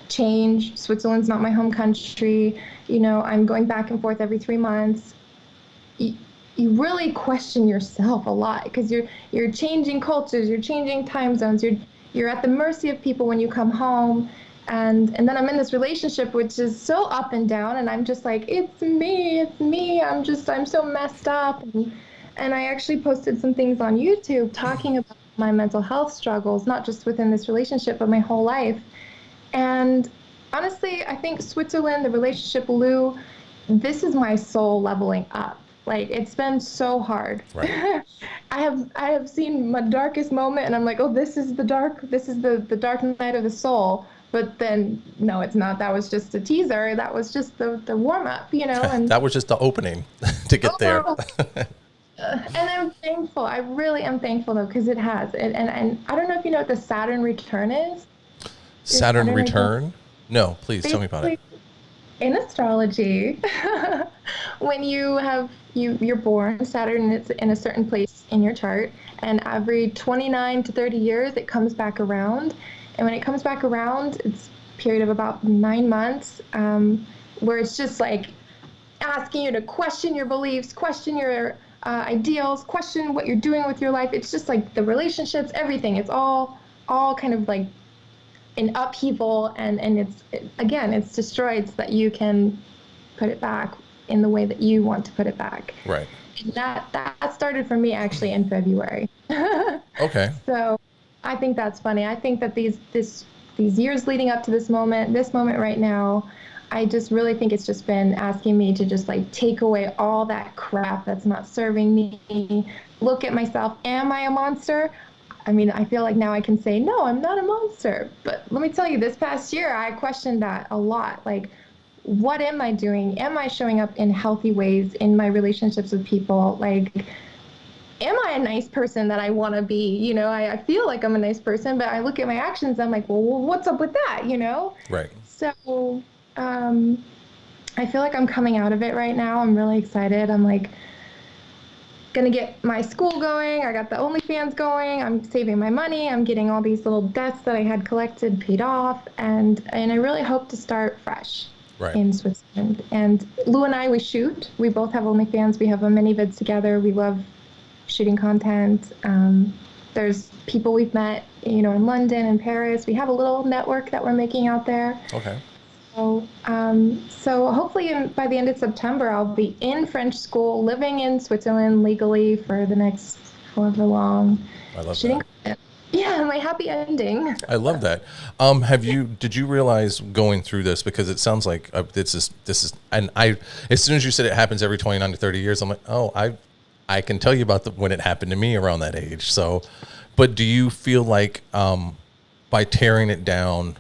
change, Switzerland's not my home country, I'm going back and forth every 3 months. You really question yourself a lot, because you're changing cultures, you're changing time zones, you're at the mercy of people when you come home. And then I'm in this relationship which is so up and down, and I'm just like, it's me, I'm so messed up. And I actually posted some things on YouTube talking about my mental health struggles, not just within this relationship, but my whole life. And honestly, I think Switzerland, the relationship, Lou, this is my soul leveling up. Like, it's been so hard. Right. I have seen my darkest moment, and I'm like, oh, this is the dark night of the soul. But then, no, it's not. That was just a teaser. That was just the warm up, And That was just the opening to get there. And I'm thankful. I really am thankful, though, because it has. And I don't know if you know what the Saturn return is. Saturn return? No, please tell me about it. In astrology, when you're born, Saturn is in a certain place in your chart, and every 29 to 30 years it comes back around. And when it comes back around, it's a period of about 9 months, where it's just like asking you to question your beliefs, question your ideals, question what you're doing with your life. It's just like the relationships, everything. It's all kind of like in upheaval, and it's destroyed so that you can put it back in the way that you want to put it back. Right. And that started for me actually in February. Okay. So I think that's funny. I think that these years leading up to this moment right now, I just really think it's just been asking me to just like take away all that crap that's not serving me, look at myself. Am I a monster? I mean, I feel like now I can say, no, I'm not a monster. But let me tell you, this past year, I questioned that a lot. Like, what am I doing? Am I showing up in healthy ways in my relationships with people? Like, am I a nice person that I want to be? I feel like I'm a nice person, but I look at my actions, I'm like, well, what's up with that? Right. So I feel like I'm coming out of it right now. I'm really excited. I'm like, gonna get my school going. I got the OnlyFans going. I'm saving my money. I'm getting all these little debts that I had collected paid off, and I really hope to start fresh in Switzerland. And Lou and I, we shoot. We both have OnlyFans. We have a mini vids together. We love shooting content. There's people we've met, in London and Paris. We have a little network that we're making out there. Okay. So hopefully by the end of September, I'll be in French school, living in Switzerland legally for the next however long. I love Shooting. that. Yeah, my happy ending. I love that. Did you realize going through this, because it sounds like this is, and as soon as you said it happens every 29 to 30 years, I'm like, oh, I can tell you about when it happened to me around that age. So, but do you feel like, by tearing it down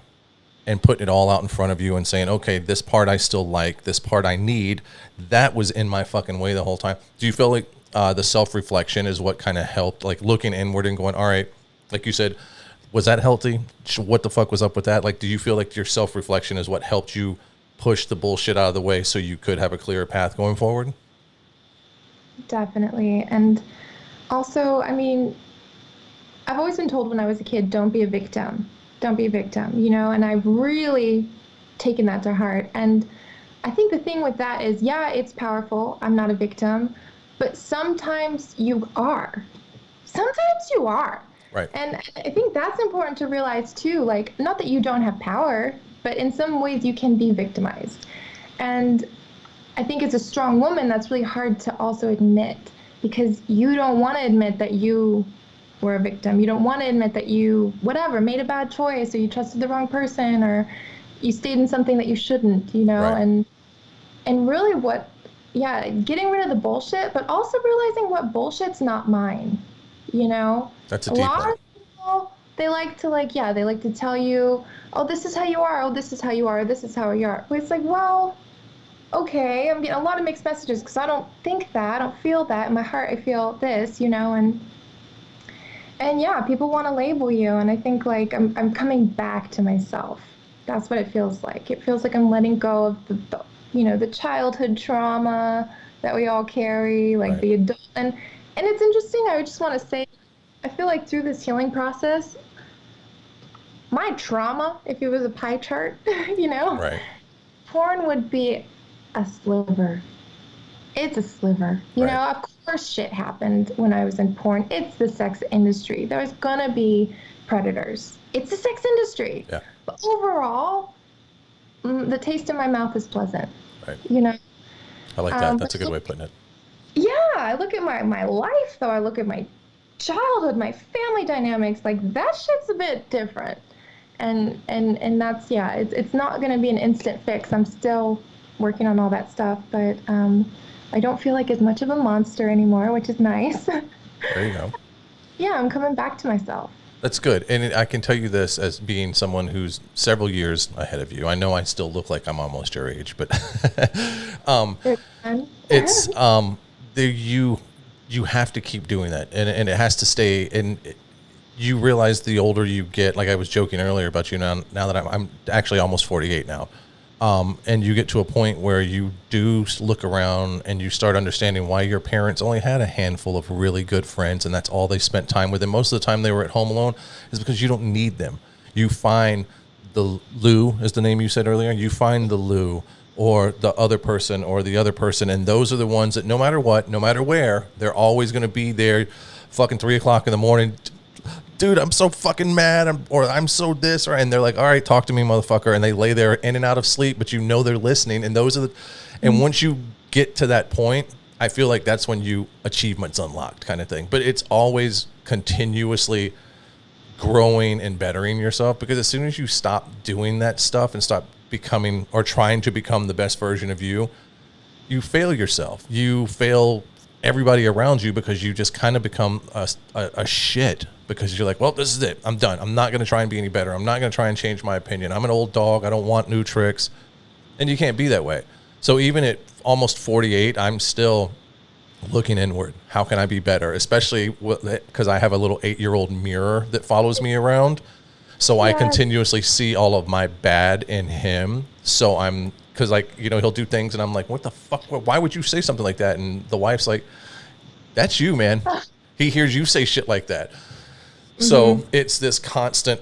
and putting it all out in front of you and saying, okay, this part I still like, this part I need, that was in my fucking way the whole time. Do you feel like, the self-reflection is what kind of helped, like looking inward and going, all right, like you said, was that healthy? What the fuck was up with that? Like, do you feel like your self-reflection is what helped you push the bullshit out of the way so you could have a clearer path going forward? Definitely. And also, I mean, I've always been told when I was a kid, don't be a victim. Don't be a victim, and I've really taken that to heart. And I think the thing with that is, yeah, it's powerful. I'm not a victim, but sometimes you are. Sometimes you are. Right. And I think that's important to realize too. Like, not that you don't have power, but in some ways you can be victimized. And I think as a strong woman, that's really hard to also admit, because you don't want to admit that you were a victim. You don't want to admit that you, whatever, made a bad choice, or you trusted the wrong person, or you stayed in something that you shouldn't, Right. And really yeah, getting rid of the bullshit, but also realizing what bullshit's not mine, you know? That's a A deep lot one. of people, they like to they like to tell you, oh, this is how you are, oh, this is how you are, this is how you are. But it's like, well, okay, I'm getting a lot of mixed messages because I don't think that, I don't feel that. In my heart, I feel this, and yeah, people want to label you, and I think like I'm coming back to myself. That's what it feels like. It feels like I'm letting go of the childhood trauma that we all carry, like Right. the adult. And it's interesting. I would just want to say, I feel like through this healing process, my trauma, if it was a pie chart, Right. porn would be a sliver. It's a sliver. Right. Of course shit happened when I was in porn. It's the sex industry. There's gonna be predators. It's the sex industry. Yeah. But overall, the taste in my mouth is pleasant. Right. You know? I like that. That's a good way of putting it. Yeah, I look at my life though. I look at my childhood, my family dynamics. Like that shit's a bit different. And that's, yeah, it's not gonna be an instant fix. I'm still working on all that stuff, but I don't feel like as much of a monster anymore, which is nice. There you go. Yeah, I'm coming back to myself. That's good. And I can tell you this as being someone who's several years ahead of you. I know I still look like I'm almost your age, but it's you have to keep doing that, and it has to stay. And you realize the older you get, like I was joking earlier about you now that I'm actually almost 48 now. And you get to a point where you do look around and you start understanding why your parents only had a handful of really good friends and that's all they spent time with. And most of the time they were at home alone is because you don't need them. You find the Lou is the name you said earlier. You find the Lou or the other person or the other person. And those are the ones that no matter what, no matter where, they're always going to be there fucking 3 o'clock in the morning. Dude, I'm so fucking mad, I'm so this, and they're like, all right, talk to me, motherfucker, and they lay there in and out of sleep, but they're listening, and and once you get to that point, I feel like that's when achievements unlocked kind of thing, but it's always continuously growing and bettering yourself, because as soon as you stop doing that stuff and stop becoming or trying to become the best version of you, you fail yourself, you fail everybody around you, because you just kind of become a shit, because you're like, well, this is it. I'm done. I'm not going to try and be any better. I'm not going to try and change my opinion. I'm an old dog. I don't want new tricks. And you can't be that way. So even at almost 48, I'm still looking inward. How can I be better? Especially because I have a little 8-year-old mirror that follows me around. So I continuously see all of my bad in him. So because he'll do things and I'm like, what the fuck? Why would you say something like that? And the wife's like, that's you, man. He hears you say shit like that. So it's this constant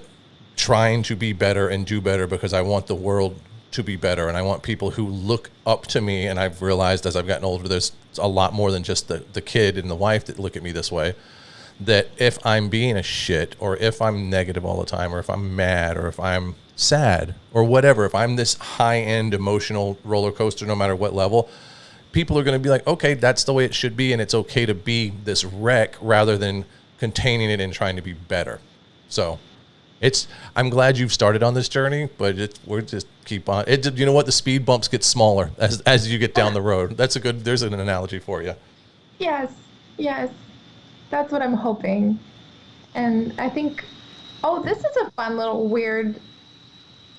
trying to be better and do better, because I want the world to be better. And I want people who look up to me. And I've realized as I've gotten older, there's a lot more than just the kid and the wife that look at me this way. That if I'm being a shit, or if I'm negative all the time, or if I'm mad, or if I'm sad or whatever, if I'm this high-end emotional roller coaster, no matter what level, people are going to be like, okay, that's the way it should be, and it's okay to be this wreck rather than containing it and trying to be better. So I'm glad you've started on this journey, but we're just keep on. You know what? The speed bumps get smaller as you get down the road. There's an analogy for you. Yes, yes. That's what I'm hoping. And I think, oh, this is a fun little weird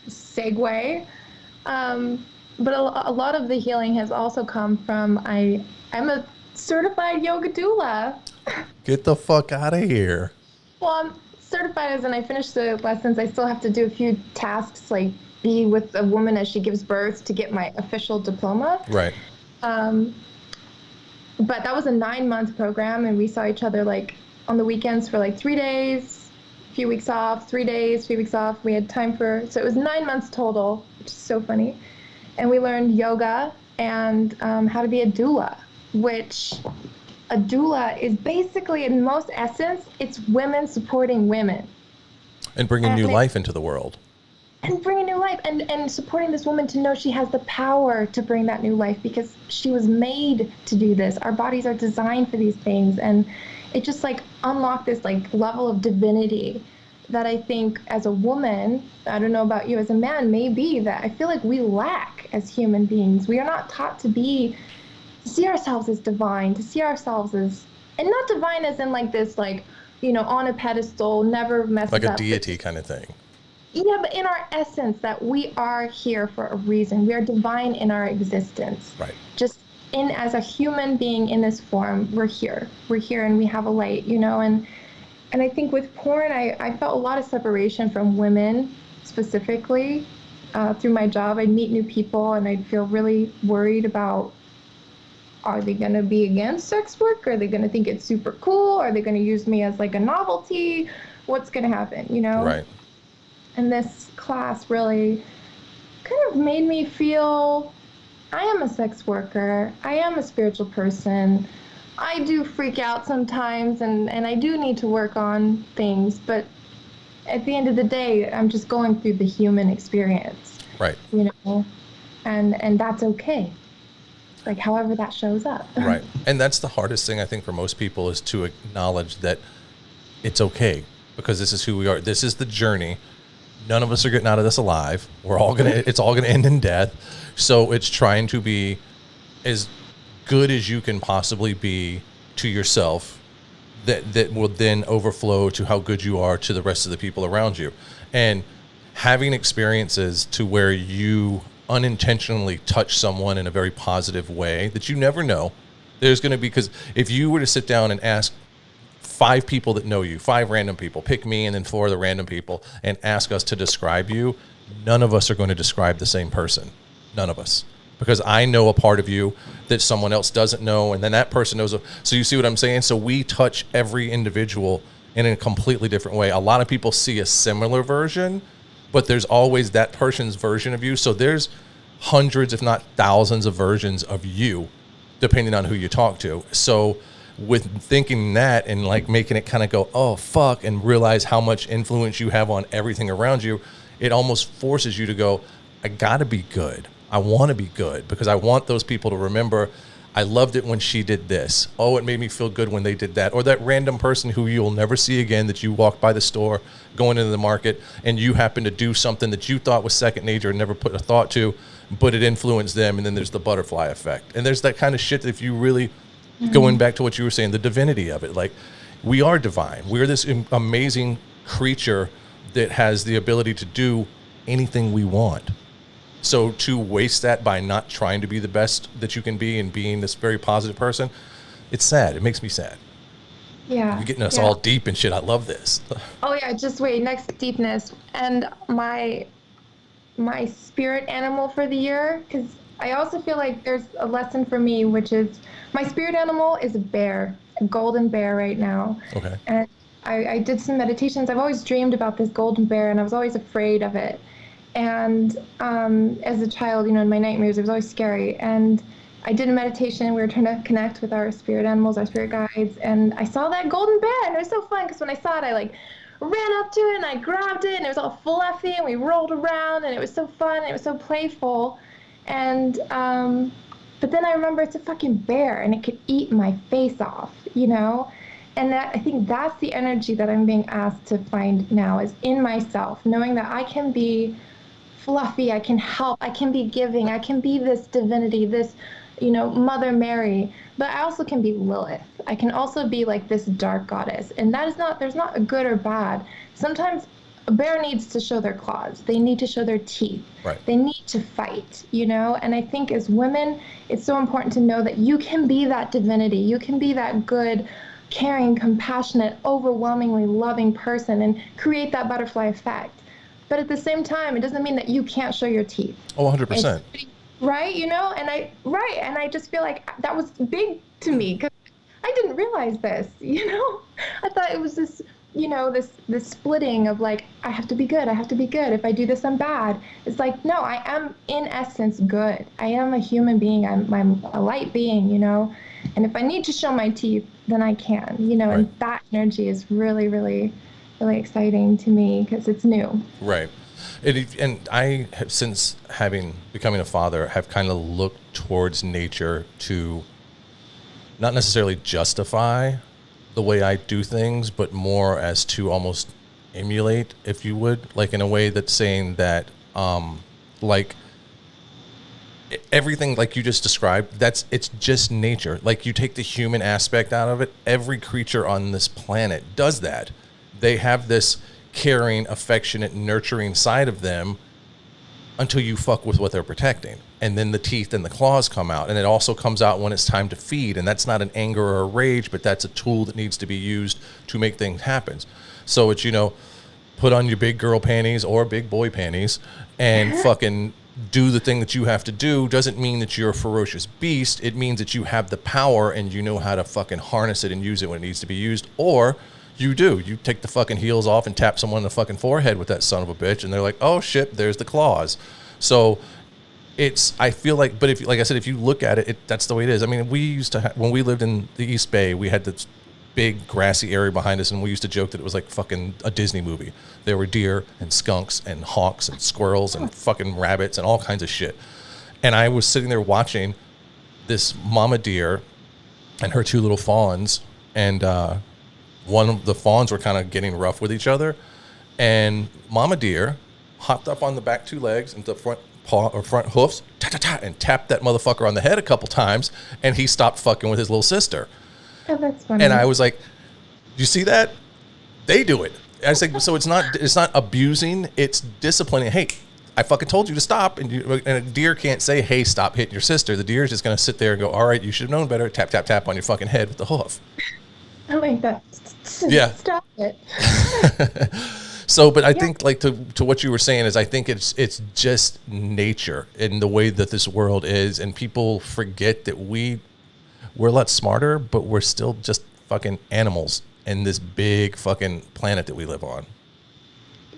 segue. But a lot of the healing has also come from I'm a certified yoga doula. Get the fuck out of here. Well, I'm certified as in I finished the lessons. I still have to do a few tasks, like be with a woman as she gives birth to get my official diploma. Right. But that was a 9-month program, and we saw each other like on the weekends for like 3 days, a few weeks off, 3 days, 3 weeks off. We had time so it was 9 months total, which is so funny. And we learned yoga and how to be a doula, which a doula is basically, in most essence, it's women supporting women. And bringing new life into the world. And bringing new life and supporting this woman to know she has the power to bring that new life because she was made to do this. Our bodies are designed for these things. And it just like unlocked this like level of divinity that I think as a woman, I don't know about you as a man, maybe that I feel like we lack as human beings. We are not taught to see ourselves as divine, to see ourselves as, and not divine as in like this, like, on a pedestal, never messes up. Like a deity kind of thing. Yeah, but in our essence, that we are here for a reason. We are divine in our existence. Right. Just as a human being in this form, we're here. We're here and we have a light, and I think with porn, I felt a lot of separation from women specifically through my job. I'd meet new people and I'd feel really worried about, are they going to be against sex work? Are they going to think it's super cool? Are they going to use me as like a novelty? What's going to happen, Right. And this class really kind of made me feel I am a sex worker. I am a spiritual person. I do freak out sometimes and I do need to work on things. But at the end of the day, I'm just going through the human experience. Right. And that's okay. Like however that shows up. Right. And that's the hardest thing I think for most people is to acknowledge that it's okay because this is who we are. This is the journey. None of us are getting out of this alive. It's all gonna end in death. So it's trying to be as good as you can possibly be to yourself that will then overflow to how good you are to the rest of the people around you. And having experiences to where you unintentionally touch someone in a very positive way that you never know. There's going to be, because if you were to sit down and ask 5 people that know you, 5 random people, pick me and then 4 of the random people and ask us to describe you, none of us are going to describe the same person. None of us. Because I know a part of you that someone else doesn't know, and then that person knows. So you see what I'm saying? So we touch every individual in a completely different way. A lot of people see a similar version, but there's always that person's version of you. So there's hundreds, if not thousands of versions of you, depending on who you talk to. So with thinking that and like making it kind of go, oh, fuck, and realize how much influence you have on everything around you, it almost forces you to go, I gotta be good. I want to be good because I want those people to remember I loved it when she did this. Oh, it made me feel good when they did that. Or that random person who you'll never see again that you walked by the store, going into the market, and you happen to do something that you thought was second nature and never put a thought to, but it influenced them. And then there's the butterfly effect. And there's that kind of shit that if you really, going back to what you were saying, the divinity of it, like we are divine. We're this amazing creature that has the ability to do anything we want. So to waste that by not trying to be the best that you can be and being this very positive person, it's sad. It makes me sad. Yeah. You're getting us all deep and shit. I love this. Oh yeah, just wait, next deepness. And my spirit animal for the year, because I also feel like there's a lesson for me, which is my spirit animal is a bear, a golden bear right now. Okay. And I did some meditations. I've always dreamed about this golden bear and I was always afraid of it. And as a child, in my nightmares, it was always scary. And I did a meditation. We were trying to connect with our spirit animals, our spirit guides. And I saw that golden bear. And it was so fun because when I saw it, I ran up to it and I grabbed it and it was all fluffy and we rolled around and it was so fun and it was so playful. And but then I remember it's a fucking bear and it could eat my face off, you know? And that, I think that's the energy that I'm being asked to find now, is in myself, knowing that I can be fluffy, I can help, I can be giving, I can be this divinity, this, Mother Mary, but I also can be Lilith. I can also be like this dark goddess. And that is not, there's not a good or bad. Sometimes a bear needs to show their claws. They need to show their teeth. Right. They need to fight, And I think as women, it's so important to know that you can be that divinity. You can be that good, caring, compassionate, overwhelmingly loving person and create that butterfly effect. But at the same time, it doesn't mean that you can't show your teeth. Oh, 100%. Right, and I just feel like that was big to me because I didn't realize this, I thought it was this, this splitting of like, I have to be good, I have to be good. If I do this, I'm bad. It's like, no, I am in essence good. I am a human being. I'm a light being, and if I need to show my teeth, then I can, Right. And that energy is really, really, really exciting to me because it's new. Right. And I have, since becoming a father, have kind of looked towards nature to not necessarily justify the way I do things, but more as to almost emulate, if you would, like in a way that's saying that, like everything like you just described, it's just nature. Like you take the human aspect out of it. Every creature on this planet does that. They have this caring, affectionate, nurturing side of them until you fuck with what they're protecting. And then the teeth and the claws come out. And it also comes out when it's time to feed. And that's not an anger or a rage, but that's a tool that needs to be used to make things happen. So it's, put on your big girl panties or big boy panties and fucking do the thing that you have to do. Doesn't mean that you're a ferocious beast. It means that you have the power and you know how to fucking harness it and use it when it needs to be used. Or you take the fucking heels off and tap someone in the fucking forehead with that son of a bitch, and they're like, oh shit, there's the claws. So I feel like, but if, like I said, if you look at it, that's the way it is. I mean, we used to when we lived in the East Bay, we had this big grassy area behind us, and we used to joke that it was like fucking a Disney movie. There were deer and skunks and hawks and squirrels and fucking rabbits and all kinds of shit. And I was sitting there watching this mama deer and her two little fawns, and one of the fawns were kind of getting rough with each other, and mama deer hopped up on the back two legs and the front paw or front hoofs, and tapped that motherfucker on the head a couple times, and he stopped fucking with his little sister. Oh, that's funny. And I was like, you see that? They do it. I was like, so it's not abusing, it's disciplining. Hey, I fucking told you to stop. And a deer can't say, hey, stop hitting your sister. The deer is just going to sit there and go, all right, you should have known better. Tap, tap, tap on your fucking head with the hoof. I like that. Yeah. Stop it. So, but I think like to what you were saying is I think it's just nature in the way that this world is. And people forget that we're a lot smarter, but we're still just fucking animals in this big fucking planet that we live on.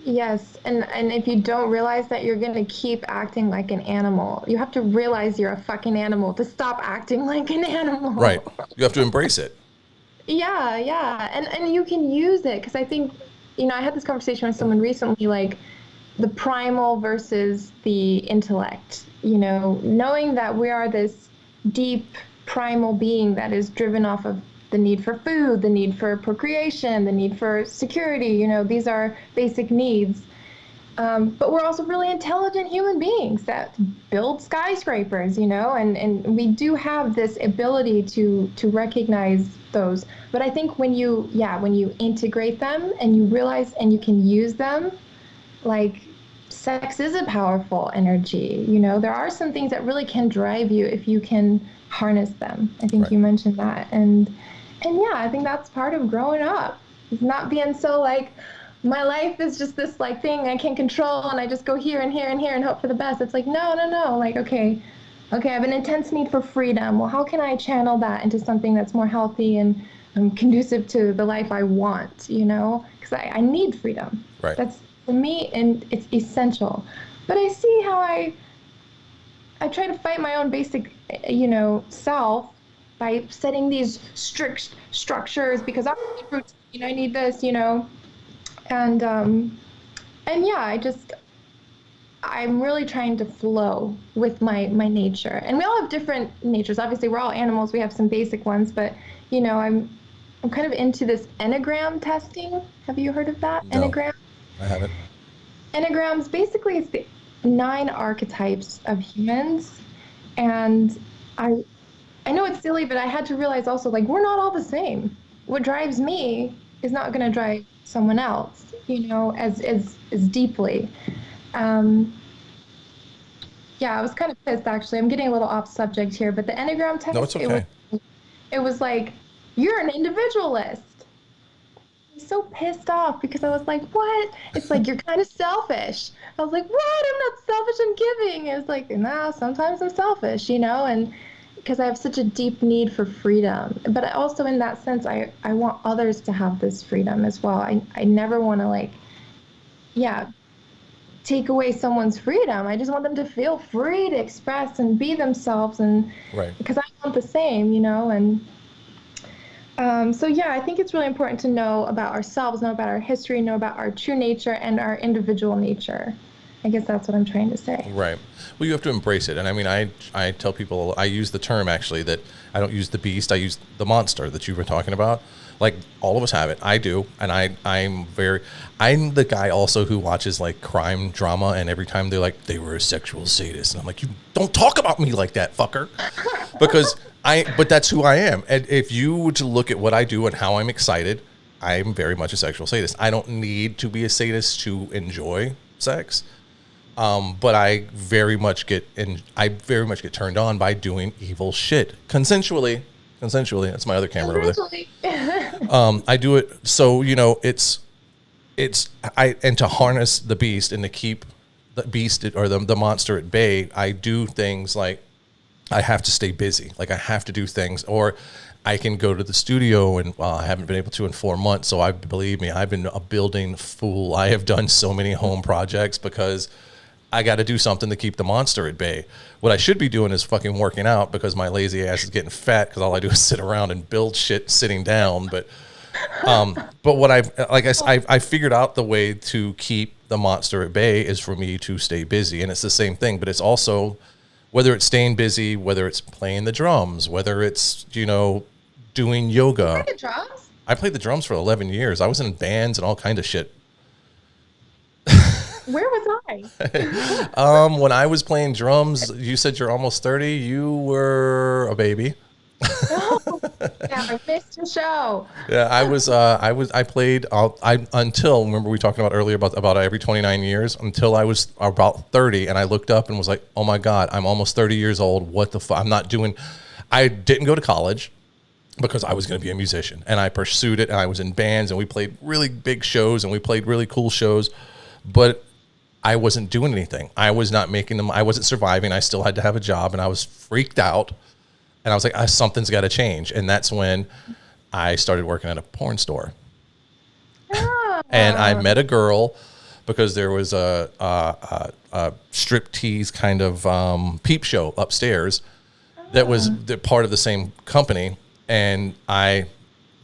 Yes, and if you don't realize that you're going to keep acting like an animal, you have to realize you're a fucking animal to stop acting like an animal. Right. You have to embrace it. Yeah. And you can use it because I think, I had this conversation with someone recently, like the primal versus the intellect, knowing that we are this deep primal being that is driven off of the need for food, the need for procreation, the need for security, these are basic needs. But we're also really intelligent human beings that build skyscrapers, and we do have this ability to recognize those. But I think when you integrate them and you realize and you can use them, like sex is a powerful energy, there are some things that really can drive you if you can harness them. I think you mentioned that. And yeah, I think that's part of growing up. It's not being so like, my life is just this like thing I can't control and I just go here and here and here and hope for the best. It's like, no. Like, okay, I have an intense need for freedom. Well, how can I channel that into something that's more healthy and conducive to the life I want, Because I need freedom. Right. That's for me, and it's essential. But I see how I try to fight my own basic, self by setting these strict structures because I need this, And yeah, I'm really trying to flow with my nature. And we all have different natures. Obviously, we're all animals. We have some basic ones, but I'm kind of into this Enneagram testing. Have you heard of that? No, Enneagram? I haven't. Enneagrams basically it's the 9 archetypes of humans. And I I know it's silly, but I had to realize also like we're not all the same. What drives me is not going to drive someone else, as deeply. Um, yeah, I was kind of pissed actually. I'm getting a little off subject here, but the Enneagram No, test, it's okay. it was like you're an individualist. I was so pissed off because I was like, what? It's like you're kind of selfish. I was like, what? I'm not selfish, I'm giving. It was like, nah, sometimes I'm selfish, and because I have such a deep need for freedom. But I also in that sense, I want others to have this freedom as well. I never want to like, yeah, take away someone's freedom. I just want them to feel free to express and be themselves, and Right. because I want the same, and so yeah, I think it's really important to know about ourselves, know about our history, know about our true nature and our individual nature. I guess that's what I'm trying to say. Right. Well, you have to embrace it. And I mean, I tell people, I use the term actually that I don't use the beast. I use the monster that you were talking about. Like all of us have it. I do. And I'm the guy also who watches like crime drama. And every time they're like, they were a sexual sadist. And I'm like, you don't talk about me like that, fucker. Because but that's who I am. And if you were to look at what I do and how I'm excited, I'm very much a sexual sadist. I don't need to be a sadist to enjoy sex. But I very much get turned on by doing evil shit consensually. That's my other camera over there. I do it so and to harness the beast and to keep the beast or the monster at bay. I do things like I have to stay busy. Like I have to do things, or I can go to the studio and I haven't been able to in 4 months. So believe me, I've been a building fool. I have done so many home projects because I got to do something to keep the monster at bay. What I should be doing is fucking working out because my lazy ass is getting fat because all I do is sit around and build shit sitting down. But what I figured out the way to keep the monster at bay is for me to stay busy. And it's the same thing, but it's also whether it's staying busy, whether it's playing the drums, whether it's, doing yoga. You play the drums? I played the drums for 11 years. I was in bands and all kind of shit. Where was I? When I was playing drums, you said you're almost 30. You were a baby. Oh, yeah, I missed your show. Yeah, I played until, remember we talked about earlier about every 29 years, until I was about 30, and I looked up and was like, oh my God, I'm almost 30 years old. What the fuck? I didn't go to college because I was going to be a musician, and I pursued it, and I was in bands, and we played really big shows, and we played really cool shows, but I wasn't doing anything. I was not making them. I wasn't surviving. I still had to have a job, and I was freaked out. And I was like, something's got to change. And that's when I started working at a porn store. Oh. And I met a girl because there was a striptease kind of peep show upstairs that was part of the same company. And I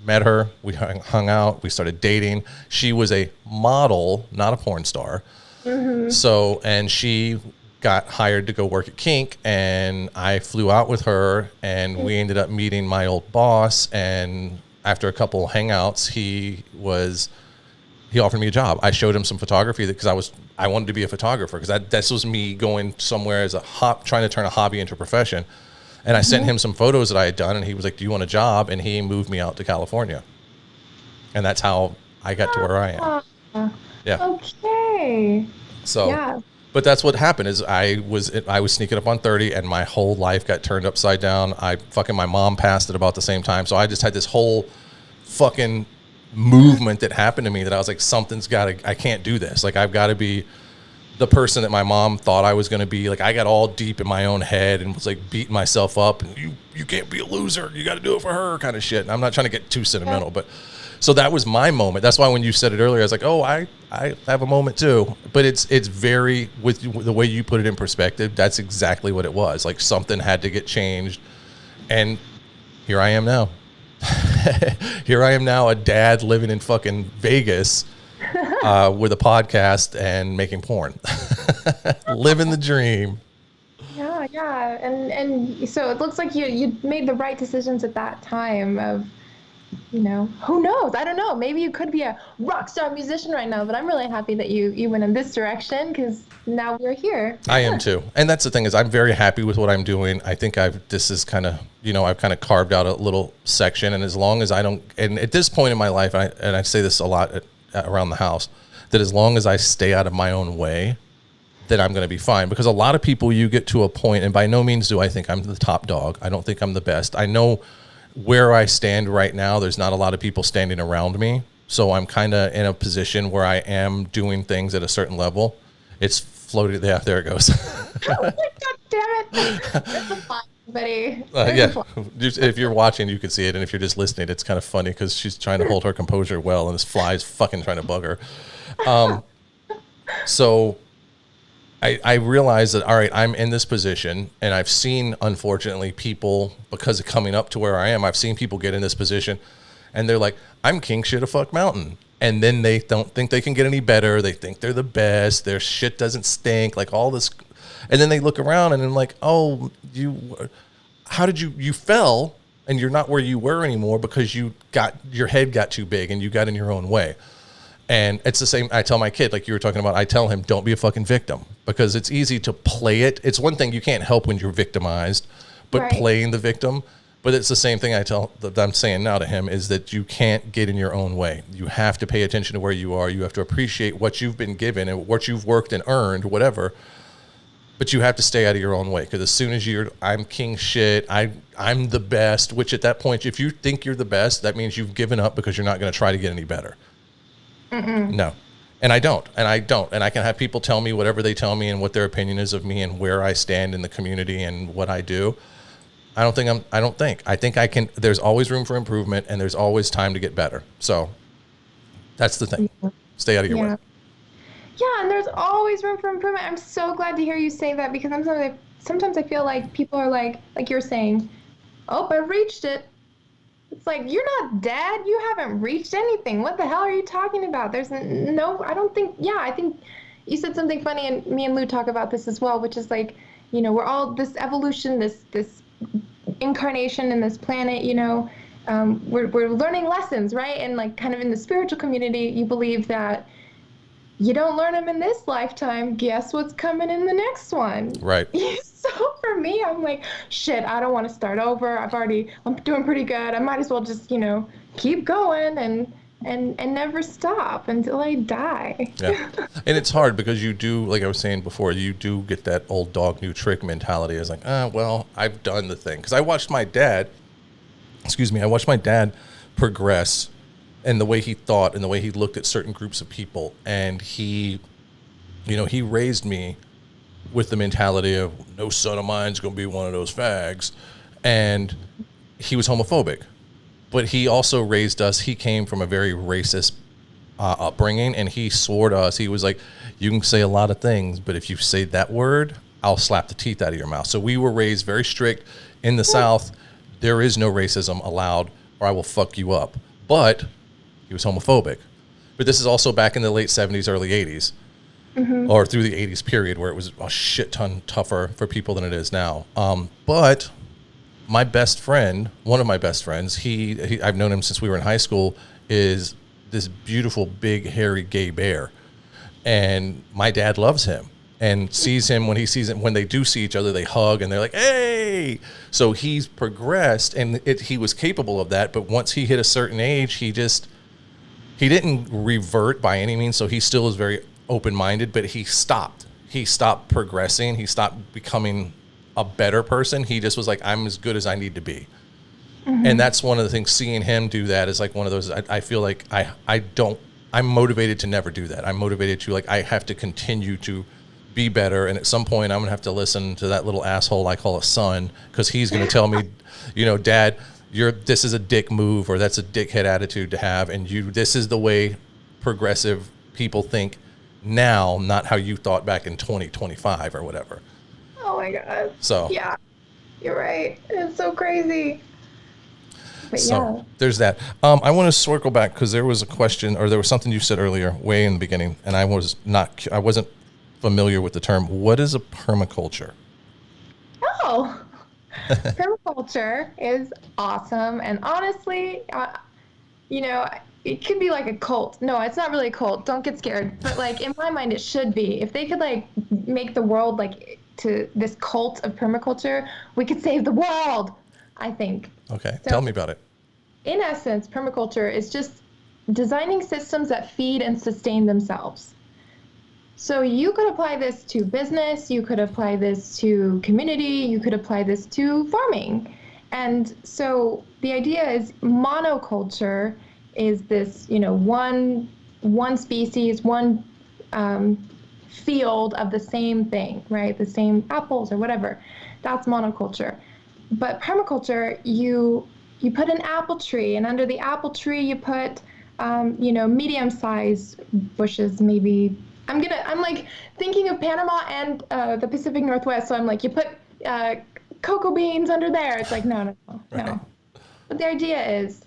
met her. We hung out. We started dating. She was a model, not a porn star. Mm-hmm. So, and she got hired to go work at Kink, and I flew out with her, and we ended up meeting my old boss. And after a couple hangouts, he offered me a job. I showed him some photography because I wanted to be a photographer because this was me going somewhere as trying to turn a hobby into a profession. And I sent him some photos that I had done, and he was like, do you want a job? And he moved me out to California. And that's how I got to where I am. Yeah. Okay. So, yeah. But that's what happened is I was sneaking up on 30, and my whole life got turned upside down. My mom passed at about the same time. So I just had this whole fucking movement that happened to me that I was like, I can't do this. Like, I've got to be the person that my mom thought I was going to be. Like, I got all deep in my own head and was like beating myself up, and you can't be a loser. You got to do it for her kind of shit. And I'm not trying to get too sentimental, but so that was my moment. That's why when you said it earlier, I was like, oh, I have a moment too. But it's very, with the way you put it in perspective, that's exactly what it was. Like, something had to get changed. And here I am now. Here I am now, a dad living in fucking Vegas with a podcast and making porn. Living the dream. Yeah. And so it looks like you made the right decisions at that time of, who knows? I don't know. Maybe you could be a rock star musician right now, but I'm really happy that you went in this direction because now we're here. I am too. And that's the thing is I'm very happy with what I'm doing. I think this is kind of, I've kind of carved out a little section. And as long as I don't, and at this point in my life, and I say this a lot around the house, that as long as I stay out of my own way, then I'm going to be fine. Because a lot of people, you get to a point, and by no means do I think I'm the top dog. I don't think I'm the best. I know where I stand right now, there's not a lot of people standing around me. So I'm kind of in a position where I am doing things at a certain level. It's floated. Yeah, there it goes. Oh my God, damn it. There's a fly, buddy. Yeah. If you're watching, you can see it. And if you're just listening, it's kind of funny because she's trying to hold her composure well, and this fly is fucking trying to bug her. So I realized that, all right, I'm in this position, and I've seen, unfortunately, people, because of coming up to where I am, I've seen people get in this position, and they're like, I'm king shit a fuck mountain. And then they don't think they can get any better. They think they're the best. Their shit doesn't stink, like all this. And then they look around, and they're like, oh, how did you fell, and you're not where you were anymore because your head got too big, and you got in your own way. And it's the same. I tell my kid, like you were talking about, I tell him, don't be a fucking victim, because it's easy to play it. It's one thing you can't help when you're victimized, but right. Playing the victim. But it's the same thing that I'm saying now to him, is that you can't get in your own way. You have to pay attention to where you are. You have to appreciate what you've been given and what you've worked and earned, whatever. But you have to stay out of your own way, because as soon as I'm king shit, I'm the best, which at that point, if you think you're the best, that means you've given up because you're not going to try to get any better. No. And I don't. And I can have people tell me whatever they tell me and what their opinion is of me and where I stand in the community and what I do. I think I can, there's always room for improvement, and there's always time to get better. So that's the thing. Stay out of your way. Yeah. And there's always room for improvement. I'm so glad to hear you say that, because sometimes I feel like people are like you're saying, oh, I've reached it. It's like, you're not dead. You haven't reached anything. What the hell are you talking about? There's no, I don't think, I think you said something funny, and me and Lou talk about this as well, which is like, we're all this evolution, this incarnation in this planet, we're learning lessons, right? And like kind of in the spiritual community, you believe that you don't learn them in this lifetime. Guess what's coming in the next one? Right. So for me, I'm like, shit, I don't want to start over. I'm doing pretty good. I might as well just, keep going and never stop until I die. Yeah. And it's hard because you do, like I was saying before, you do get that old dog new trick mentality. It's like, well, I've done the thing. Because I watched my dad progress, and the way he thought and the way he looked at certain groups of people. And he raised me with the mentality of, no son of mine's going to be one of those fags. And he was homophobic. But he also raised us. He came from a very racist upbringing, and he swore to us. He was like, you can say a lot of things, but if you say that word, I'll slap the teeth out of your mouth. So we were raised very strict. In the South, there is no racism allowed, or I will fuck you up. But he was homophobic. But this is also back in the late 70s, early 80s, or through the 80s period, where it was a shit ton tougher for people than it is now. But my best friend, one of my best friends, I've known him since we were in high school, is this beautiful, big, hairy gay bear. And my dad loves him and sees him when they do see each other, they hug and they're like, hey. So he's progressed, and he was capable of that. But once he hit a certain age, he didn't revert by any means. So he still is very open-minded, but he stopped progressing. He stopped becoming a better person. He just was like, I'm as good as I need to be. And that's one of the things, seeing him do that is like one of those, I feel like I'm motivated to never do that. I'm motivated to, like, I have to continue to be better. And at some point I'm going to have to listen to that little asshole I call a son, because he's going to tell me, Dad, this is a dick move, or that's a dickhead attitude to have. And this is the way progressive people think now, not how you thought back in 2025 or whatever. Oh my God. So yeah, you're right. It's so crazy. But So there's that. I want to circle back because there was a question, or there was something you said earlier, way in the beginning, and I wasn't familiar with the term. What is a permaculture? Oh, permaculture is awesome. And honestly, you know, it could be like a cult. No, it's not really a cult. Don't get scared. But like in my mind, it should be. If they could like make the world like to this cult of permaculture, we could save the world, I think. Okay, So tell me about it. in essence, permaculture is just designing systems that feed and sustain themselves. So you could apply this to business, you could apply this to community, you could apply this to farming. And so the idea is monoculture is this, one species, one field of the same thing, right? The same apples or whatever. That's monoculture. But permaculture, you put an apple tree, and under the apple tree you put medium-sized bushes, maybe. I'm like thinking of Panama and the Pacific Northwest, so I'm like, you put cocoa beans under there. It's like, no. Right. But the idea is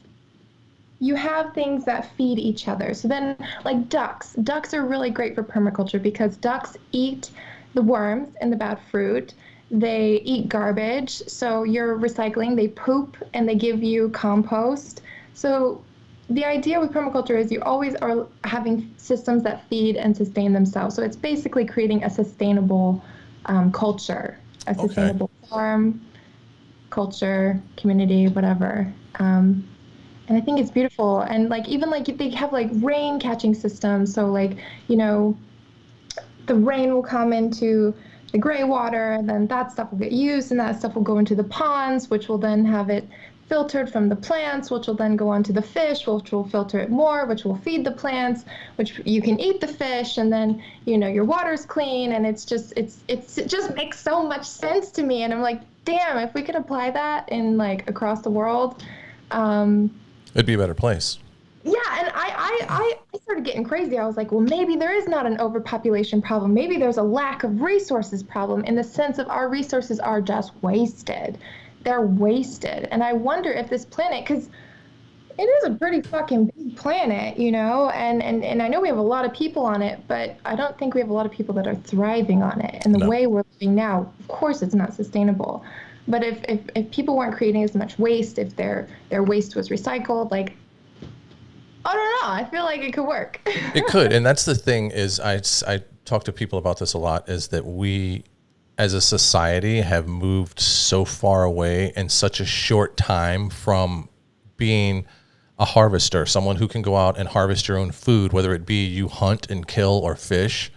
you have things that feed each other. So then, like ducks. Ducks are really great for permaculture because ducks eat the worms and the bad fruit. They eat garbage, so you're recycling. They poop and they give you compost. So the idea with permaculture is you always are having systems that feed and sustain themselves. So it's basically creating a sustainable culture, a sustainable farm, culture, community, whatever. And I think it's beautiful. And like even like they have like rain catching systems. So like, the rain will come into the gray water, and then that stuff will get used, and that stuff will go into the ponds, which will then have it filtered from the plants, which will then go onto the fish, which will filter it more, which will feed the plants, which you can eat the fish, and then your water's clean, and it just makes so much sense to me. And I'm like, damn, if we could apply that in like across the world, It'd be a better place. yeah. And I started getting crazy. I was like, well, maybe there is not an overpopulation problem. Maybe there's a lack of resources problem in the sense of our resources are just wasted. They're wasted. And I wonder if this planet, because it is a pretty fucking big planet, and I know we have a lot of people on it, but I don't think we have a lot of people that are thriving on it. And the way we're living now, of course, it's not sustainable. But if people weren't creating as much waste, if their waste was recycled, like, I don't know, I feel like it could work. It could. And that's the thing is I talk to people about this a lot, is that we as a society have moved so far away in such a short time from being a harvester, someone who can go out and harvest your own food, whether it be you hunt and kill or fish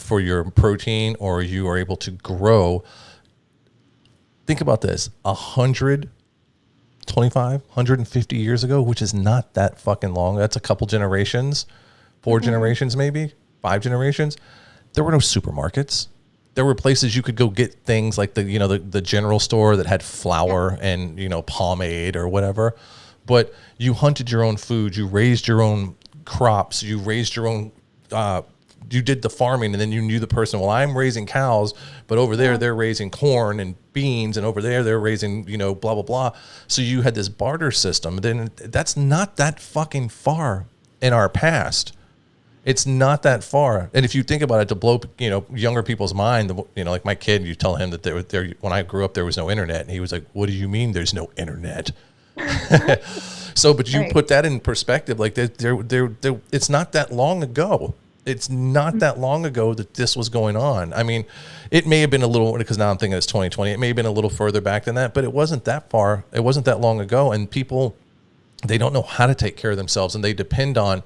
for your protein, or you are able to grow. Think about this, 150 years ago, which is not that fucking long. That's a couple generations, 4 generations, maybe 5 generations. There were no supermarkets. There were places you could go get things like the general store that had flour and, pomade or whatever. But you hunted your own food. You raised your own crops. You raised your own, you did the farming, and then you knew the person, well, I'm raising cows, but over there they're raising corn and beans, and over there they're raising, blah, blah, blah. So you had this barter system. Then that's not that fucking far in our past. It's not that far. And if you think about it, to blow, younger people's mind, like my kid, you tell him that when I grew up, there was no internet. And he was like, what do you mean there's no internet? So, but you put that in perspective, like it's not that long ago. It's not that long ago that this was going on. I mean, it may have been a little, because now I'm thinking it's 2020. It may have been a little further back than that, but it wasn't that far. It wasn't that long ago. And people, they don't know how to take care of themselves, and they depend on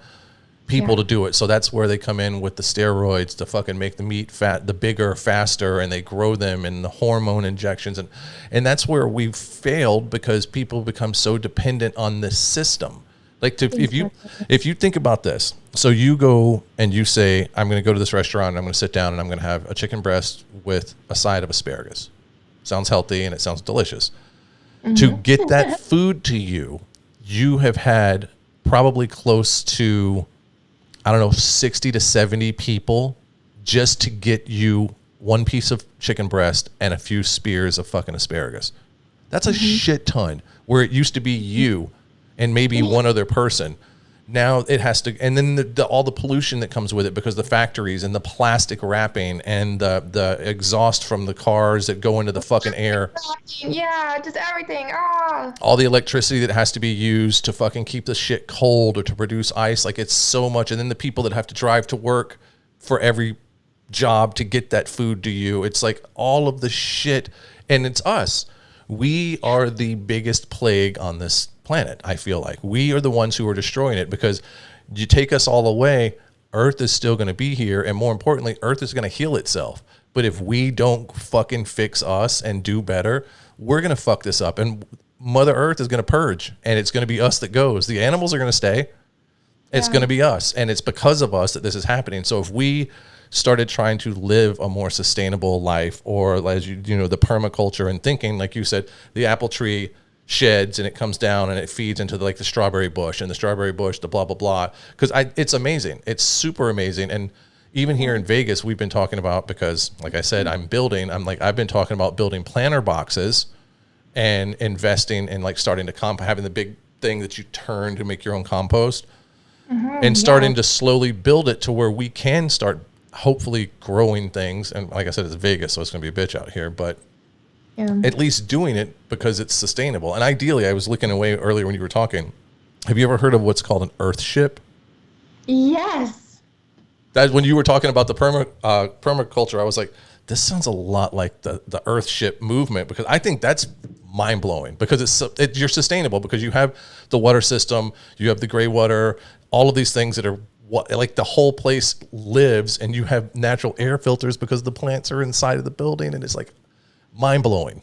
people to do it. So that's where they come in with the steroids to fucking make the meat fat, the bigger, faster, and they grow them, and the hormone injections. And that's where we've failed, because people become so dependent on this system. Like if you think about this, so you go and you say, I'm going to go to this restaurant and I'm going to sit down and I'm going to have a chicken breast with a side of asparagus. Sounds healthy and it sounds delicious. To get that food to you, you have had probably close to, 60 to 70 people just to get you one piece of chicken breast and a few spears of fucking asparagus. That's a shit ton. where it used to be you and maybe one other person. Now it has to, and then all the pollution that comes with it because the factories and the plastic wrapping and the exhaust from the cars that go into the fucking air. Yeah, just everything. Ah. All the electricity that has to be used to fucking keep the shit cold or to produce ice. Like, it's so much. And then the people that have to drive to work for every job to get that food to you. It's like all of the shit. And it's us. We are the biggest plague on this planet. I feel like we are the ones who are destroying it, because you take us all away, Earth is still going to be here. And more importantly, Earth is going to heal itself. But if we don't fucking fix us and do better, we're going to fuck this up. And Mother Earth is going to purge, and it's going to be us that goes. The animals are going to stay. It's going to be us. And it's because of us that this is happening. So if we started trying to live a more sustainable life, or as you know, the permaculture and thinking, like you said, the apple tree sheds and it comes down and it feeds into the strawberry bush, and the strawberry bush, the blah, blah, blah. Because it's amazing. It's super amazing. And even here in Vegas, we've been talking about, because like I said, I've been talking about building planter boxes and investing in starting to having the big thing that you turn to make your own compost, and starting to slowly build it to where we can start hopefully growing things. And like I said, it's Vegas, so it's going to be a bitch out here, but at least doing it because it's sustainable. And ideally, I was looking away earlier when you were talking. Have you ever heard of what's called an earth ship? Yes. That when you were talking about the permaculture, I was like, this sounds a lot like the earth ship movement, because I think that's mind blowing, because you're sustainable, because you have the water system, you have the gray water, all of these things that are like the whole place lives, and you have natural air filters because the plants are inside of the building, and it's like mind blowing.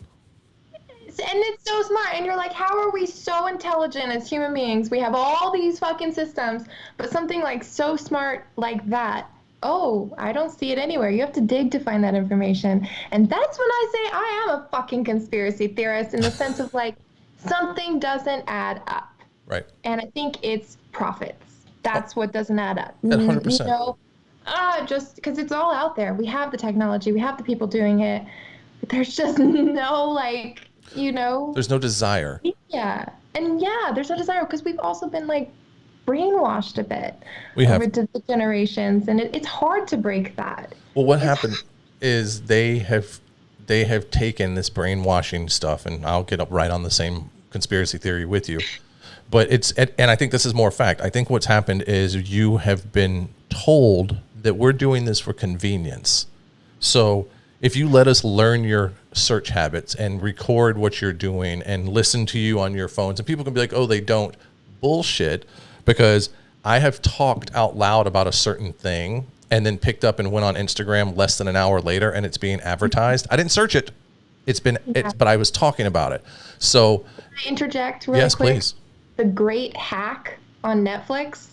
And it's so smart. And you're like, how are we so intelligent as human beings? We have all these fucking systems, but something like so smart like that, oh, I don't see it anywhere. You have to dig to find that information. And that's when I say I am a fucking conspiracy theorist, in the sense of something doesn't add up. Right. And I think it's profits. That's what doesn't add up. 100%. You know, just because it's all out there. We have the technology. We have the people doing it. But there's just no there's no desire. Yeah. And there's no desire, because we've also been brainwashed a bit over the generations, and it's hard to break that. Well, what happened is they have taken this brainwashing stuff, and I'll get up right on the same conspiracy theory with you, but and I think this is more fact. I think what's happened is you have been told that we're doing this for convenience. So if you let us learn your search habits and record what you're doing and listen to you on your phones, and people can be like, oh, they don't. Bullshit. Because I have talked out loud about a certain thing and then picked up and went on Instagram less than an hour later, and it's being advertised. I didn't search it. But I was talking about it. So can I interject really quick? Yes, please. The Great Hack on Netflix.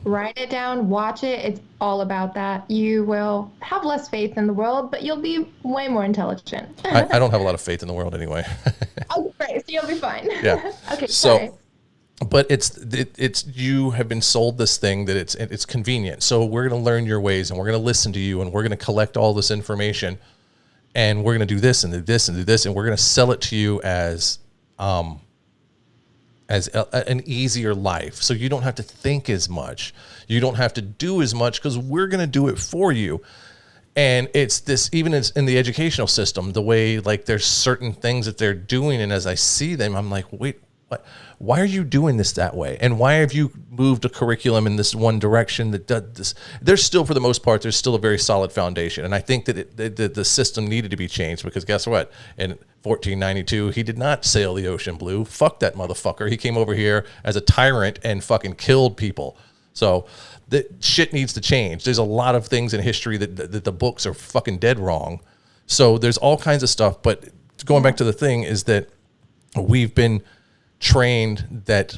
Write it down, watch it. It's all about that. You will have less faith in the world, but you'll be way more intelligent. I don't have a lot of faith in the world anyway. Oh, great. So you'll be fine. Yeah. Okay, so, sorry. But it's you have been sold this thing that it's convenient. So we're going to learn your ways, and we're going to listen to you, and we're going to collect all this information, and we're going to do this and do this and do this, and we're going to sell it to you as an easier life. So you don't have to think as much. You don't have to do as much, because we're going to do it for you. And it's this, even in the educational system, the way there's certain things that they're doing, and as I see them, I'm like, wait, what? Why are you doing this that way? And why have you moved a curriculum in this one direction that does this? There's still, for the most part, there's still a very solid foundation. And I think that the system needed to be changed, because guess what? In 1492, he did not sail the ocean blue. Fuck that motherfucker. He came over here as a tyrant and fucking killed people. So the shit needs to change. There's a lot of things in history that the books are fucking dead wrong. So there's all kinds of stuff. But going back to the thing is that we've been trained that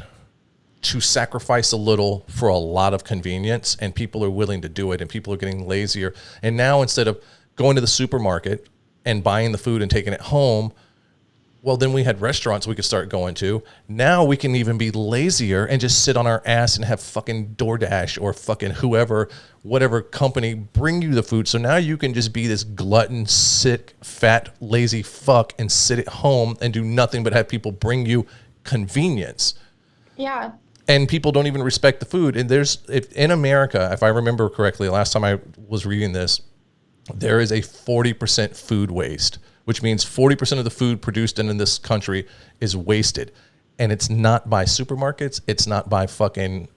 to sacrifice a little for a lot of convenience, and people are willing to do it, and people are getting lazier. And now, instead of going to the supermarket and buying the food and taking it home, Well, then we had restaurants we could start going to. Now we can even be lazier and just sit on our ass and have fucking DoorDash or fucking whoever, whatever company bring you the food. So now you can just be this glutton, sick, fat, lazy fuck and sit at home and do nothing but have people bring you convenience. Yeah. And people don't even respect the food. And in America, if I remember correctly, last time I was reading this, there is a 40% food waste, which means 40% of the food produced in this country is wasted. And it's not by supermarkets. It's not by fucking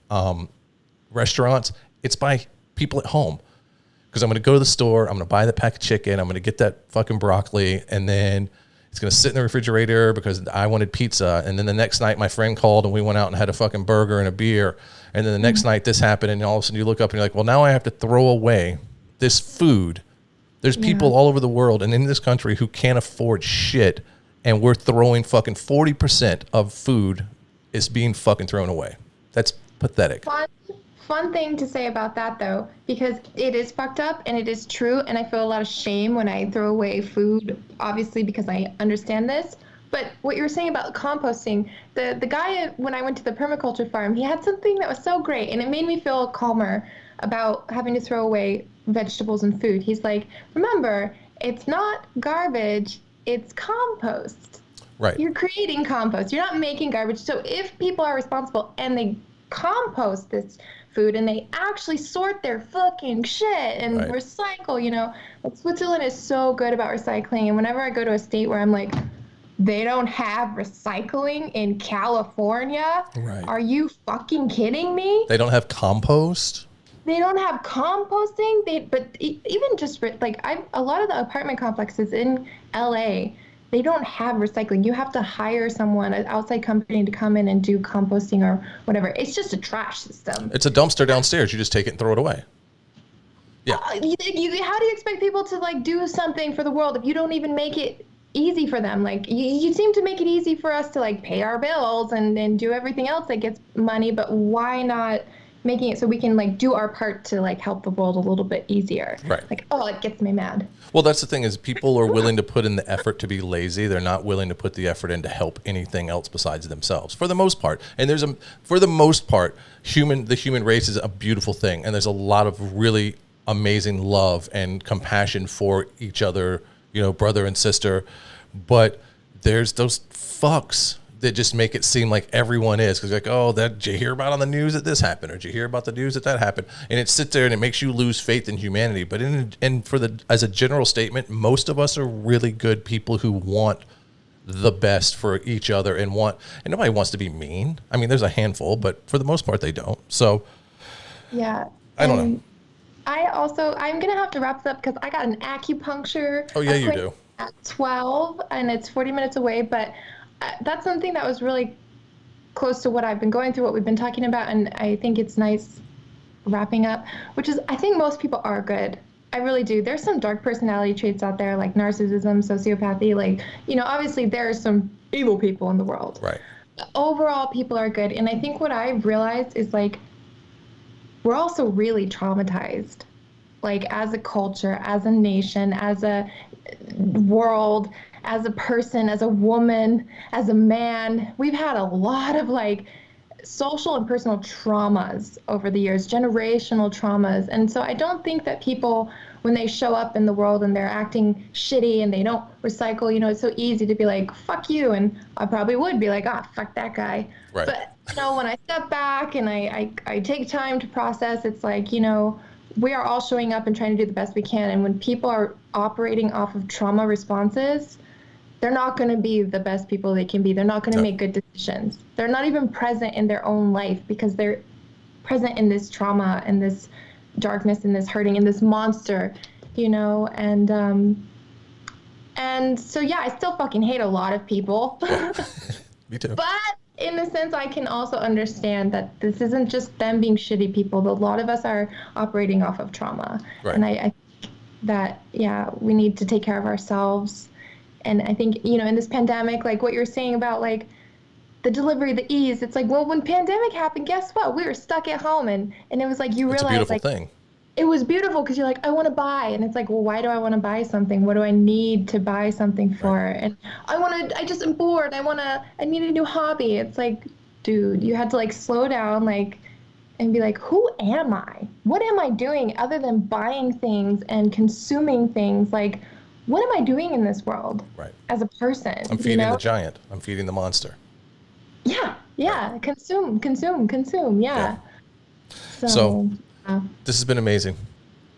restaurants. It's by people at home. Because I'm going to go to the store. I'm going to buy the pack of chicken. I'm going to get that fucking broccoli. And then it's going to sit in the refrigerator because I wanted pizza. And then the next night my friend called and we went out and had a fucking burger and a beer. And then the next night this happened. And all of a sudden you look up and you're like, well, now I have to throw away this food. There's people all over the world and in this country who can't afford shit, and we're throwing fucking 40% of food is being fucking thrown away. That's pathetic. Fun thing to say about that, though, because it is fucked up and it is true, and I feel a lot of shame when I throw away food, obviously, because I understand this. But what you were saying about composting, the guy, when I went to the permaculture farm, he had something that was so great, and it made me feel calmer about having to throw away vegetables and food. He's like, remember, it's not garbage, it's compost. Right. You're creating compost. You're not making garbage. So if people are responsible and they compost this food and they actually sort their fucking shit and recycle, you know, like Switzerland is so good about recycling. And whenever I go to a state where I'm like, they don't have recycling in California? Right. Are you fucking kidding me? They don't have compost? They don't have composting. But even just like a lot of the apartment complexes in LA, they don't have recycling. You have to hire someone, an outside company, to come in and do composting or whatever. It's just a trash system. It's a dumpster downstairs. You just take it and throw it away. Yeah. How do you expect people to like do something for the world if you don't even make it easy for them? Like you seem to make it easy for us to like pay our bills and do everything else that gets money, but why not making it so we can like do our part to like help the world a little bit easier? Right. Like, oh, it gets me mad. Well, that's the thing is people are willing to put in the effort to be lazy. They're not willing to put the effort in to help anything else besides themselves for the most part. And for the most part, the human race is a beautiful thing. And there's a lot of really amazing love and compassion for each other, you know, brother and sister. But there's those fucks that just make it seem like everyone is, because like, oh, did you hear about on the news that this happened, or did you hear about the news that happened? And it sits there and it makes you lose faith in humanity. But as a general statement, most of us are really good people who want the best for each other and nobody wants to be mean. I mean, there's a handful, but for the most part, they don't. So yeah, I don't know. I'm gonna have to wrap this up because I got an acupuncture. Oh yeah, you do. At 12, and it's 40 minutes away, but that's something that was really close to what I've been going through, what we've been talking about, and I think it's nice wrapping up, which is I think most people are good. I really do. There's some dark personality traits out there like narcissism, sociopathy, like, you know, obviously there are some evil people in the world. Right. Overall, people are good, and I think what I've realized is like we're also really traumatized, like as a culture, as a nation, as a world, as a person, as a woman, as a man. We've had a lot of like social and personal traumas over the years, generational traumas. And so I don't think that people, when they show up in the world and they're acting shitty and they don't recycle, you know, it's so easy to be like, fuck you. And I probably would be like, ah, fuck that guy. Right. But, you know, when I step back and I take time to process, it's like, you know, we are all showing up and trying to do the best we can. And when people are operating off of trauma responses, they're not going to be the best people they can be. They're not going to make good decisions. They're not even present in their own life because they're present in this trauma and this darkness and this hurting and this monster, you know? And so, yeah, I still fucking hate a lot of people. Me too. But in a sense, I can also understand that this isn't just them being shitty people. A lot of us are operating off of trauma. Right. And I think that, yeah, we need to take care of ourselves. And I think, you know, in this pandemic, like what you're saying about like the delivery, the ease, it's like, well, when pandemic happened, guess what? We were stuck at home and it was like, you realize it's a beautiful like thing. it was beautiful because you're like, I want to buy. And it's like, well, why do I want to buy something? What do I need to buy something for? Right. And I just am bored. I need a new hobby. It's like, dude, you had to like slow down, like, and be like, who am I? What am I doing other than buying things and consuming things? Like, what am I doing in this world Right. as a person? I'm You feeding know? the giant. I'm feeding the monster. Yeah, Right. yeah. Consume. Yeah. Yeah. So So, this has been amazing.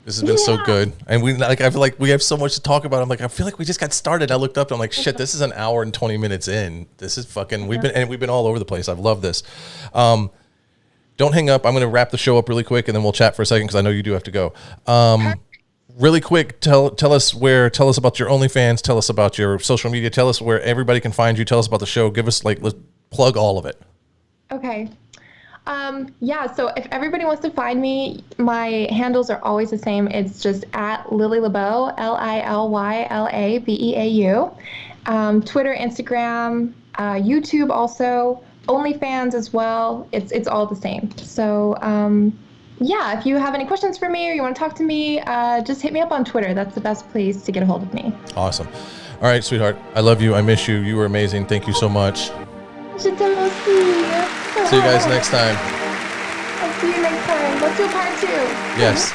This has been so yeah. good. And I feel like we have so much to talk about. I'm like, I feel like we just got started. I looked up and I'm like, shit, this is an hour and 20 minutes in. This is fucking, we've been all over the place. I've loved this. Don't hang up. I'm going to wrap the show up really quick and then we'll chat for a second because I know you do have to go. Really quick, tell us about your OnlyFans, tell us about your social media, tell us where everybody can find you, tell us about the show, give us let's plug all of it. Okay. Yeah, so if everybody wants to find me, my handles are always the same. It's just at Lily LeBeau, LILYLABEAU. Twitter, Instagram, YouTube also, OnlyFans as well. It's all the same. So yeah, if you have any questions for me or you want to talk to me, just hit me up on Twitter. That's the best place to get a hold of me. Awesome. All right, sweetheart. I love you. I miss you. You were amazing. Thank you so much. Je t'aime aussi. See you guys next time. I'll see you next time. Let's do part 2. Yes.